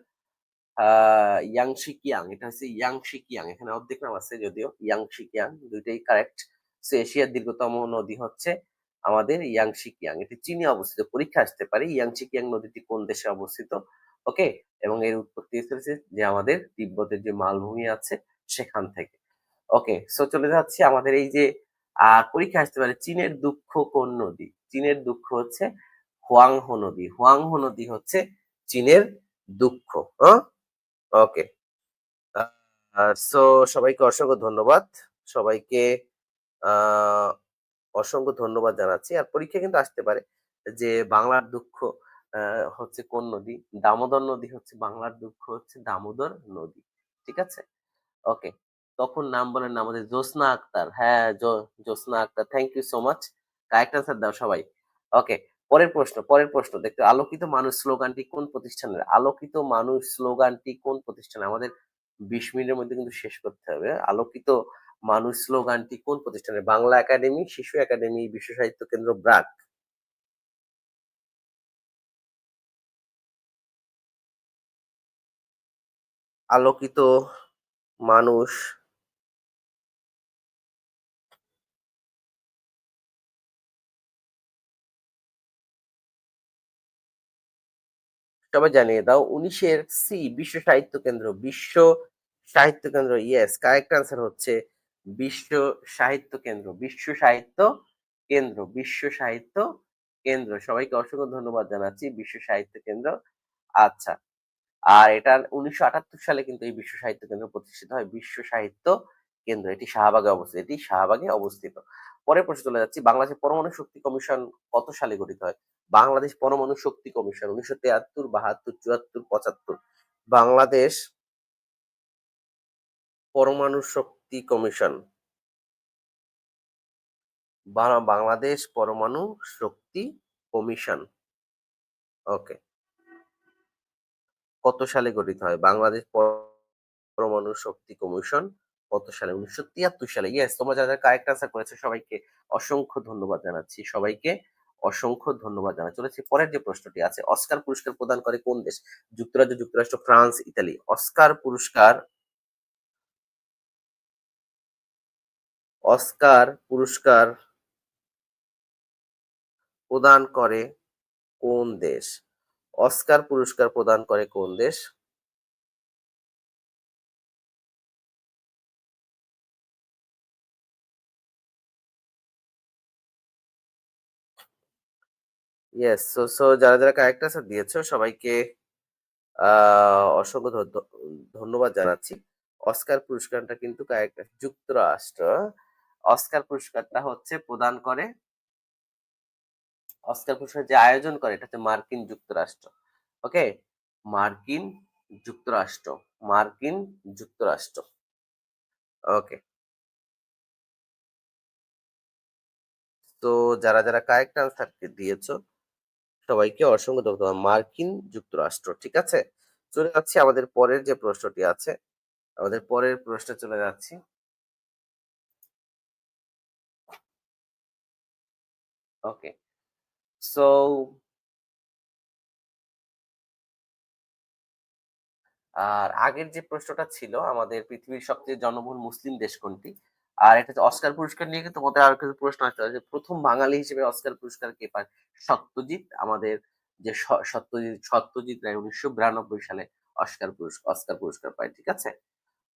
ইয়াংশি কিয়াং। এটা হচ্ছে ইয়াংশি কিয়াং। এখানে অর্ধেক নাম আছে যদিও। ইয়াংশি কিয়াং দুইটাই কারেক্ট। সো এশিয়ার দীর্ঘতম নদী হচ্ছে আমাদের ইয়াংশি কিয়াং। এটি চীনে অবস্থিত। পরীক্ষা আসতে পারে ইয়াংশি কিয়াং নদীটি কোন দেশে অবস্থিত? ওকে, এবং এর উৎপত্তি হচ্ছে যে আমাদের তিব্বতের যে মালভূমি আছে সেখান থেকে। ওকে, সো চলে যাচ্ছি আমাদের এই যে পরীক্ষা আসতে পারে চীনের দুঃখ কোন নদী? চীনের দুঃখ হচ্ছে হোয়াংহো নদী। হোয়াংহো নদী হচ্ছে চীনের দুঃখ। হ্যাঁ, ওকে। সো সবাইকে অসংখ্য ধন্যবাদ। সবাইকে আহ অসংখ্য ধন্যবাদ জানাচ্ছি। আর পরীক্ষা কিন্তু আসতে পারে যে বাংলার দুঃখ হচ্ছে কোন নদী? দামোদর নদী হচ্ছে বাংলার দুঃখ হচ্ছে দামোদর নদী। ঠিক আছে? ওকে। তখন নাম বলেন না আমাদের জ্যোৎস্না আক্তার। হ্যাঁ, Jyotsna Akhtar. Thank you so much. Correct answer দাও সবাই। ওকে। পরের প্রশ্ন দেখতে, আলোকিত মানুষ স্লোগানটি কোন প্রতিষ্ঠানের? আলোকিত মানুষ স্লোগানটি কোন প্রতিষ্ঠানে? আমাদের 20 মিনিটের মধ্যে কিন্তু শেষ করতে হবে। আলোকিত মানুষ স্লোগানটি কোন প্রতিষ্ঠানের? বাংলা একাডেমি, শিশু একাডেমি, বিশ্ব সাহিত্য কেন্দ্র, ব্র্যাক। আলোকিত মানুষ, সবাই জানিয়ে দাও 19-এর সি, বিশ্ব সাহিত্য কেন্দ্র। বিশ্ব সাহিত্য কেন্দ্র, ইয়েস, কারেক্ট আনসার হচ্ছে বিশ্ব সাহিত্য কেন্দ্র। বিশ্ব সাহিত্য কেন্দ্র, বিশ্ব সাহিত্য কেন্দ্র। সবাইকে অসংখ্য ধন্যবাদ জানাচ্ছি। বিশ্ব সাহিত্য কেন্দ্র। আচ্ছা, আর এটা 1978 সালে কিন্তু এই বিশ্ব সাহিত্য কেন্দ্র প্রতিষ্ঠিত হয়। বিশ্ব সাহিত্য কেন্দ্র, এটি শাহবাগে অবস্থিত। এটি শাহবাগে অবস্থিত। পরের প্রশ্নে চলে যাচ্ছি, বাংলাদেশের পরমাণু শক্তি কমিশন কত সালে গঠিত হয়? বাংলাদেশ পরমাণু শক্তি কমিশন 1973, 72, 74, 75। বাংলাদেশ পরমাণু শক্তি কমিশন, বাংলাদেশ পরমাণু শক্তি কমিশন। ওকে, কত সালে গঠিত হয় বাংলাদেশ পরমাণু শক্তি কমিশন? কত সালে? 1973 সালে। ইয়েস, তোমরা যারা কারেক্ট আনসার করেছো সবাইকে অসংখ্য ধন্যবাদ জানাচ্ছি। সবাইকে অসংখ্য ধন্যবাদ জানাচ্ছি। চলেছি পরের যে প্রশ্নটি আছে, অস্কার পুরস্কার প্রদান করে কোন দেশ? যুক্তরাজ্য, যুক্তরাষ্ট্র, ফ্রান্স, ইতালি। অস্কার পুরস্কার প্রদান করে কোন দেশ? অস্কার পুরস্কার প্রদান করে কোন দেশ? ইয়েস, সো যারা কারেক্ট আনসার দিয়েছো সবাইকে অসংখ্য ধন্যবাদ জানাচ্ছি। অস্কার পুরস্কারটা কিন্তু কারেক্ট, যুক্তরাষ্ট্র। অস্কার পুরস্কারটা হচ্ছে প্রদান করে, অস্কার পুরস্কার যে আয়োজন করে এটা হচ্ছে মার্কিন যুক্তরাষ্ট্র। ওকে, মার্কিন যুক্তরাষ্ট্র, মার্কিন যুক্তরাষ্ট্র। ওকে, তো যারা কারেক্ট আনসার দিয়েছো সবাইকে অসংখ্য ধন্যবাদ। মার্কিন যুক্তরাষ্ট্র। ঠিক আছে, চলে যাচ্ছি আমাদের পরের যে প্রশ্নটি আছে। আমাদের পরের প্রশ্নে চলে যাচ্ছি। ওকে, সো আর আগের যে প্রশ্নটা ছিল আমাদের পৃথিবীর সবচেয়ে জনবহুল মুসলিম দেশ কোনটি? আর এটা হচ্ছে অস্কার পুরস্কার নিয়ে কিন্তু তোমাদের আরো কিছু প্রশ্ন আসতে পারে যে ১ম বাঙালি হিসেবে অস্কার পুরস্কার কে পায়? সত্যজিৎ আমাদের যে সত্যজিৎ রায় ১৯৯২ সালে অস্কার পুরস্কার পায়। ঠিক আছে?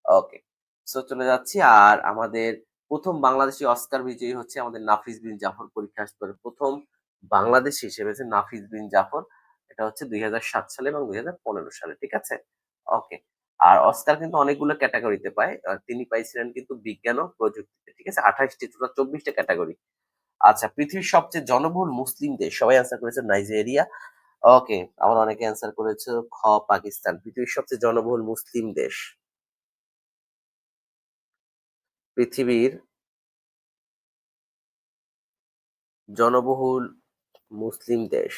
ওকে। সো চলে যাচ্ছি। আর আমাদের ১ম বাংলাদেশী অস্কার বিজয়ী হচ্ছে আমাদের নাফিজ বিন জাফর। পরীক্ষায় আসতে পারে। ১ম বাংলাদেশী হিসেবে হচ্ছে নাফিজ বিন জাফর। এটা হচ্ছে ২০০৭ সালে এবং ২০১৫ সালে। ঠিক আছে? ওকে। আর অস্কার কিন্তু অনেকগুলো ক্যাটেগরিতে পায়। তিনি পাইছিলেন কিন্তু বিজ্ঞান ও প্রযুক্তিতে। ঠিক আছে? ২৮ টি টোটাল ২৪ টা ক্যাটেগরি। আচ্ছা, পৃথিবীর সবচেয়ে জনবহুল মুসলিম দেশ। সবাই অ্যান্সার করেছে নাইজেরিয়া। ওকে। আবার অনেকে অ্যান্সার করেছে পাকিস্তান। পৃথিবীর সবচেয়ে জনবহুল মুসলিম দেশ। পৃথিবীর জনবহুল মুসলিম দেশ।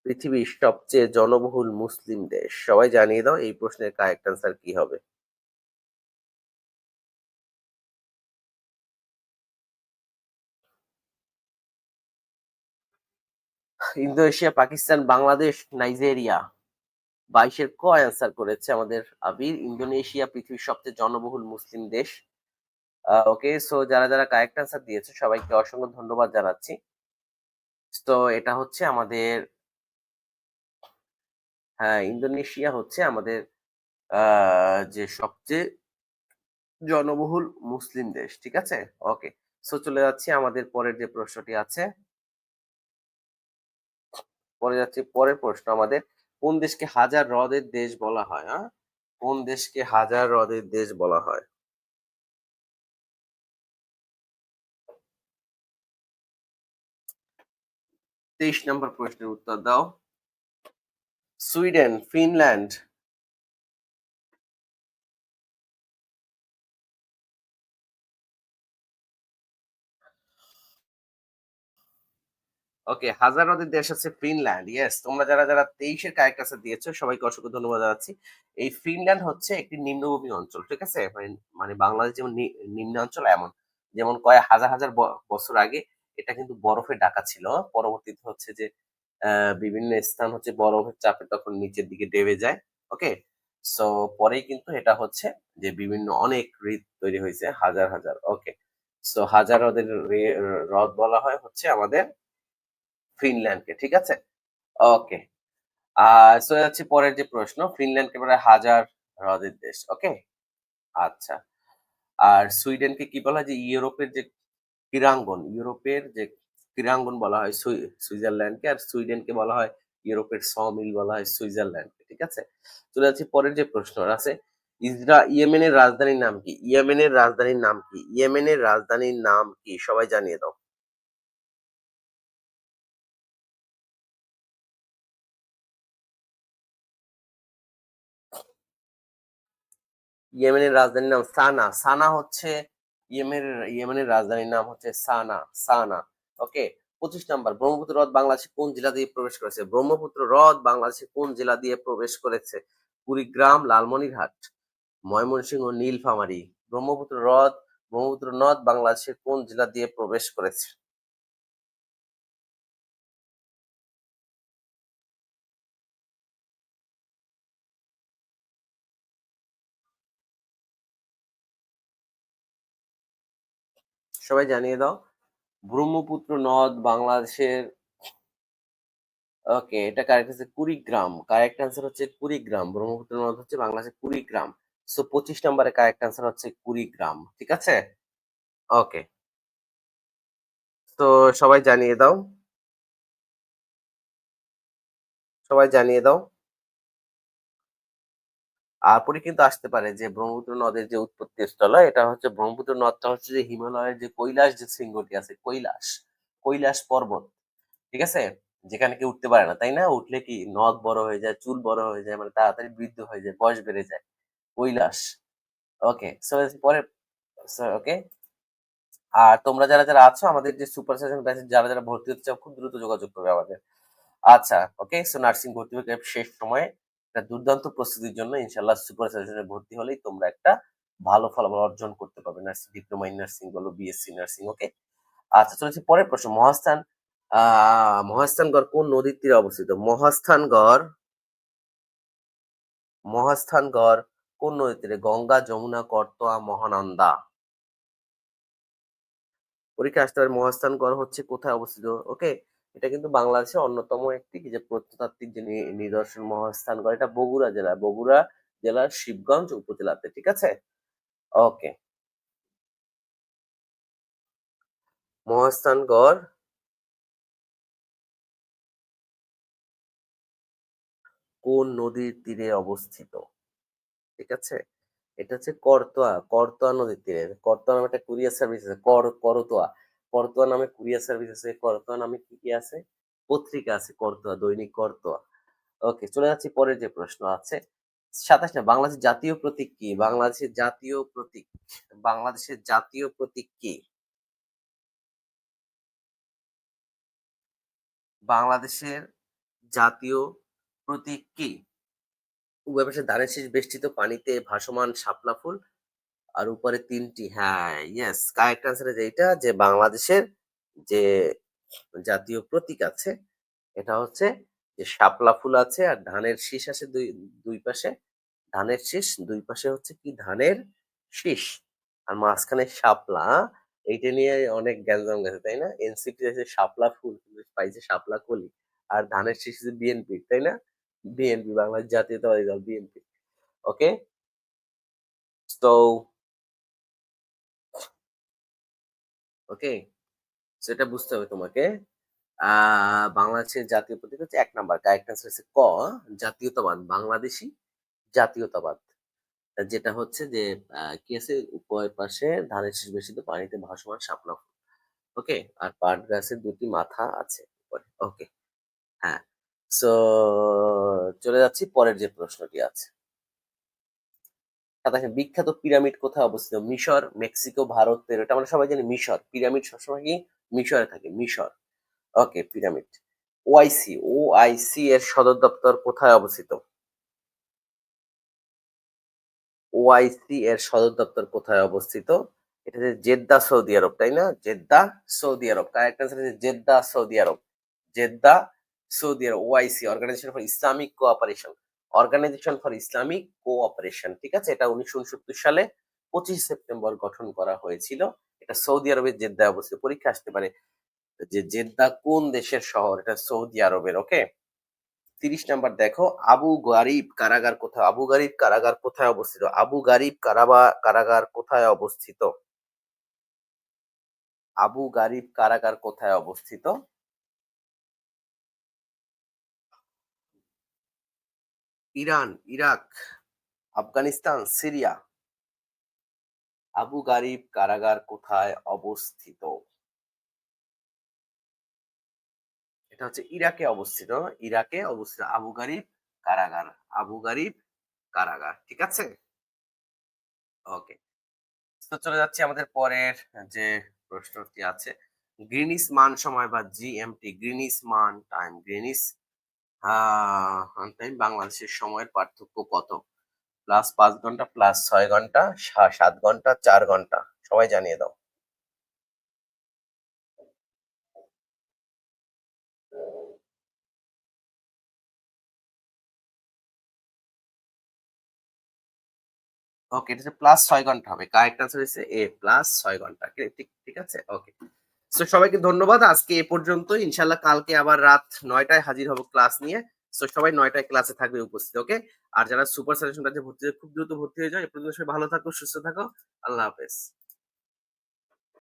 পৃথিবীর সবচেয়ে জনবহুল মুসলিম দেশ। সবাই জানিয়ে দাও এই প্রশ্নের কারেক্ট অ্যান্সার কি হবে? Indonesia, Pakistan, Bangladesh, Nigeria. ২২ এর অ্যান্সার করেছে আমাদের আবির। ইন্দোনেশিয়া পৃথিবীর সবচেয়ে জনবহুল মুসলিম দেশ। ওকে, সো যারা কারেক্ট অ্যান্সার দিয়েছে সবাইকে অসংখ্য ধন্যবাদ জানাচ্ছি। তো এটা হচ্ছে আমাদের হ্যাঁ, ইন্দোনেশিয়া হচ্ছে আমাদের যে সবচেয়ে জনবহুল মুসলিম দেশ। ঠিক আছে? ওকে। সো চলে যাচ্ছি আমাদের পরের যে প্রশ্নটি আছে। পরের প্রশ্ন আমাদের। কোন দেশকে হাজার হ্রদের দেশ বলা হয়? কোন দেশকে হাজার হ্রদের দেশ বলা হয়? ২৩ নম্বর প্রশ্নের উত্তর দাও। Sweden, Finland. ওকে, হাজার হ্রদের দেশ হচ্ছে ফিনল্যান্ড। ইয়েস, তোমরা যারা ২৩ এর কারেক্ট আনসার দিয়েছো সবাইকে অসংখ্য ধন্যবাদ জানাচ্ছি। এই ফিনল্যান্ড হচ্ছে একটি নিম্নভূমি অঞ্চল। ঠিক আছে? মানে বাংলাদেশ যেমন নিম্ন অঞ্চল এমন। যেমন কয়েক হাজার বছর আগে এটা কিন্তু বরফে ঢাকা ছিল। পরবর্তীতে হচ্ছে যে বিভিন্ন স্থান হচ্ছে বরফের চাপে তখন নিচের দিকে দেবে যায়। ওকে? সো পরেই কিন্তু এটা হচ্ছে যে বিভিন্ন অনেক হ্রদ তৈরি হয়েছে হাজার। ওকে। সো হাজার হ্রদের হ্রদ বলা হয় হচ্ছে আমাদের ফিনল্যান্ডকে। ঠিক আছে? ওকে। চলে যাচ্ছি পরের যে প্রশ্ন। ফিনল্যান্ডকে বলা হয় হাজার হ্রদের দেশ। ওকে? আচ্ছা। আর সুইডেনকে কি বলা হয়? যে ইউরোপের যে ক্রীড়াঙ্গন বলা হয় সুইজারল্যান্ডকে। আর সুইডেনকে বলা হয় ইউরোপের সমিল বলা হয় সুইজারল্যান্ডকে। ঠিক আছে? চলে যাচ্ছি পরের যে প্রশ্ন আছে। ইয়েমেনের রাজধানীর নাম কি? ইয়েমেনের রাজধানীর নাম কি? ইয়েমেনের রাজধানীর নাম কি? সবাই জানিয়ে দাও। ইয়েমেনের রাজধানীর নাম সানা। সানা হচ্ছে ইয়েমেনের রাজধানীর নাম হচ্ছে সানা। সানা। ওকে। ২৫ নাম্বার। ব্রহ্মপুত্র হ্রদ বাংলাদেশে কোন জেলা দিয়ে প্রবেশ করেছে? ব্রহ্মপুত্র হ্রদ বাংলাদেশে কোন জেলা দিয়ে প্রবেশ করেছে? কুড়িগ্রাম, লালমনিরহাট, ময়মনসিংহ, নীলফামারী। ব্রহ্মপুত্র নদ বাংলাদেশের কোন জেলা দিয়ে প্রবেশ করেছে? সবাই জানিয়ে দাও। ব্রহ্মপুত্র নদ বাংলাদেশের ওকে, এটা কারেক্ট হচ্ছে কুড়িগ্রাম। কারেক্ট অ্যান্সার হচ্ছে কুড়িগ্রাম। ব্রহ্মপুত্র নদ হচ্ছে বাংলাদেশের কুড়িগ্রাম। সো ২৫ নম্বরে কারেক্ট অ্যান্সার হচ্ছে কুড়িগ্রাম। ঠিক আছে? ওকে। তো সবাই জানিয়ে দাও। সবাই জানিয়ে দাও। আর পরে কিন্তু আসতে পারে যে ব্রহ্মপুত্র নদের যে উৎপত্তি স্থল এটা হচ্ছে ব্রহ্মপুত্র নদটা হচ্ছে যে হিমালয়ের যে কৈলাস যে শৃঙ্গটি আছে কৈলাস পর্বত। ঠিক আছে? যেখানে কেউ উঠতে পারে না, তাই না? উঠলে কি নখ বড় হয়ে যায়, চুল বড় হয়ে যায়, মানে তাড়াতাড়ি বৃদ্ধ হয়ে যায়, বয়স বেড়ে যায়। কৈলাস। ওকে। সো পরে ওকে। আর তোমরা যারা আছো আমাদের যে সুপার সেশন ব্যাচে যারা ভর্তি হতে চাও খুব দ্রুত যোগাযোগ করবে আমাদের। আচ্ছা, ওকে। সো নার্সিং ভর্তি পরীক্ষার শেষ সময়ে একটা দুর্দান্ত প্রস্তুতির জন্য ইনশাআল্লাহ সুপার সেশনে ভর্তি হলেই তোমরা একটা ভালো ফলাফল অর্জন করতে পারবে। নার্সিং ডিপ্লোমা ইন নার্সিং বলো, বিএসসি নার্সিং। ওকে? আচ্ছা, চলেছি পরের প্রশ্ন। মহাস্থান মহাস্থানগড় কোন নদীর তীরে অবস্থিত? মহাস্থানগড় কোন নদীর তীরে? গঙ্গা, যমুনা, করতোয়া, মহানন্দা। পরীক্ষায় আসতে পারে মহাস্থানগড় হচ্ছে কোথায় অবস্থিত? ওকে, এটা কিন্তু বাংলাদেশের অন্যতম একটি যে প্রত্নতাত্ত্বিক যে নিদর্শন মহাস্থানগড়, এটা বগুড়া জেলা, বগুড়া জেলার শিবগঞ্জ উপজেলাতে। ঠিক আছে, ওকে। মহাস্থানগড় কোন নদীর তীরে অবস্থিত? ঠিক আছে, এটা হচ্ছে করতোয়া, করতোয়া নদীর তীরে। করতোয়া নামে একটা কুরিয়ার সার্ভিস আছে, করতোয়া, করতোয়া নামে কুরিয়ার সার্ভিস আছে। করতোয়া নামে কি কি আছে? পত্রিকা আছে, করতোয়া, দৈনিক করতোয়া। ওকে, চলে যাচ্ছি পরের যে প্রশ্ন আছে। 27 না, বাংলাদেশের জাতীয় প্রতীক কি? বাংলাদেশের জাতীয় প্রতীক, বাংলাদেশের জাতীয় প্রতীক কি? বাংলাদেশের জাতীয় প্রতীক কি? উভয় পাশে ধানের শীষ বেষ্টিত, পানিতে ভাসমান শাপলা ফুল, আর উপরে তিনটি। হ্যাঁ, ইয়েস, কারেক্ট আনসার যেটা, যে বাংলাদেশের যে জাতীয় প্রতীক আছে এটা হচ্ছে যে শাপলা ফুল আছে, আর ধানের শীষ আছে দুই দুই পাশে। ধানের শীষ দুই পাশে হচ্ছে কি? ধানের শীষ, আর মাঝখানে শাপলা। এইটা নিয়ে অনেক গ্যাঞ্জাম গেছে, তাই না? এনসিপি আছে শাপলা ফুল, কিন্তু পাইছে শাপলা কলি। আর ধানের শীষ বিএনপি, তাই না? বিএনপি, বাংলাদেশ জাতীয়তাবাদী দল, বিএনপি। ওকে, তো ওকে, সেটা বুঝতে হবে তোমাকে। বাংলাদেশের জাতীয় প্রতীক হচ্ছে ১ নাম্বার, কারেক্ট আনসার হচ্ছে ক, জাতীয়তাবাদ, বাংলাদেশী জাতীয়তাবাদ। যেটা হচ্ছে যে কি আছে, উভয় পাশে ধানের শীষ বেষ্টিত, পানিতে ভাসমান শাপলা ফুল। ওকে, আর পাট গাছের দুটি মাথা আছে উপরে। ওকে, হ্যাঁ। সো চলে যাচ্ছি পরের যে প্রশ্নটি আছে। বিখ্যাত পিরামিড কোথায় অবস্থিত? মিশর, মেক্সিকো, ভারত, পেরু। এটা আমরা সবাই জানি মিশর। পিরামিড সবসময় কি মিশরে থাকে, মিশর। ওকে, পিরামিড। ওআইসি এর সদর দপ্তর কোথায় অবস্থিত? ওআইসি এর সদর দপ্তর কোথায় অবস্থিত? এটা যে জেদ্দা, সৌদি আরব, তাই না? Jeddah, Saudi Arab. Correct answer হচ্ছে Jeddah, Saudi Arab. Jeddah, Saudi Arab. OIC, Organization for Islamic Cooperation, Organization for Islamic Cooperation. ঠিক আছে, এটা 1969 সালে 25 সেপ্টেম্বর গঠন করা হয়েছিল। এটা সৌদি আরবের জেদ্দায় অবস্থিত। পরীক্ষা আসতে পারে যে জেদ্দা কোন দেশের শহর? এটা সৌদি আরবের। ওকে, 30 নাম্বার দেখো, আবু গারিব কারাগার কোথায়? আবু গারিব কারাগার কোথায় অবস্থিত? আবু গারিব কারাগার কোথায় অবস্থিত? আবু গারিব কারাগার কোথায় অবস্থিত? Iran, Iraq, Afghanistan, Syria. Abu Ghraib কারাগার কোথায় অবস্থিত? এটা হচ্ছে ইরাকে অবস্থিত, ইরাকে অবস্থিত আবু গারিব কারাগার। আবু গারিব কারাগার। ঠিক আছে, ওকে। তো চলে যাচ্ছি আমাদের পরের যে প্রশ্নটি আছে। গ্রিনিস মান সময় বা জিএমটি, গ্রিনিস মান টাইম, গ্রিনিস টাইম বাংলাদেশের সময়ের পার্থক্য কত? +5 ঘন্টা, +6 ঘন্টা, 7 ঘন্টা, 4 ঘন্টা। সবাই জানিয়ে দাও। ওকে, এটা হচ্ছে +6 ঘন্টা হবে। কারেক্ট আনসার হচ্ছে এ, +6 ঘন্টা। ঠিক ঠিক আছে, ওকে। তো সবাইকে ধন্যবাদ, আজকে এ পর্যন্ত। ইনশাল্লাহ কালকে আবার রাত 9টায় হাজির হব ক্লাস নিয়ে। তো সবাই 9টায় ক্লাসে থাকবে উপস্থিত। ওকে, আর যারা সুপার সাজেশন ব্যাচে ভর্তি হয়ে খুব দ্রুত ভর্তি হয়ে যাও। এ পর্যন্ত সবাই ভালো থাকো, সুস্থ থাকো। আল্লাহ হাফেজ।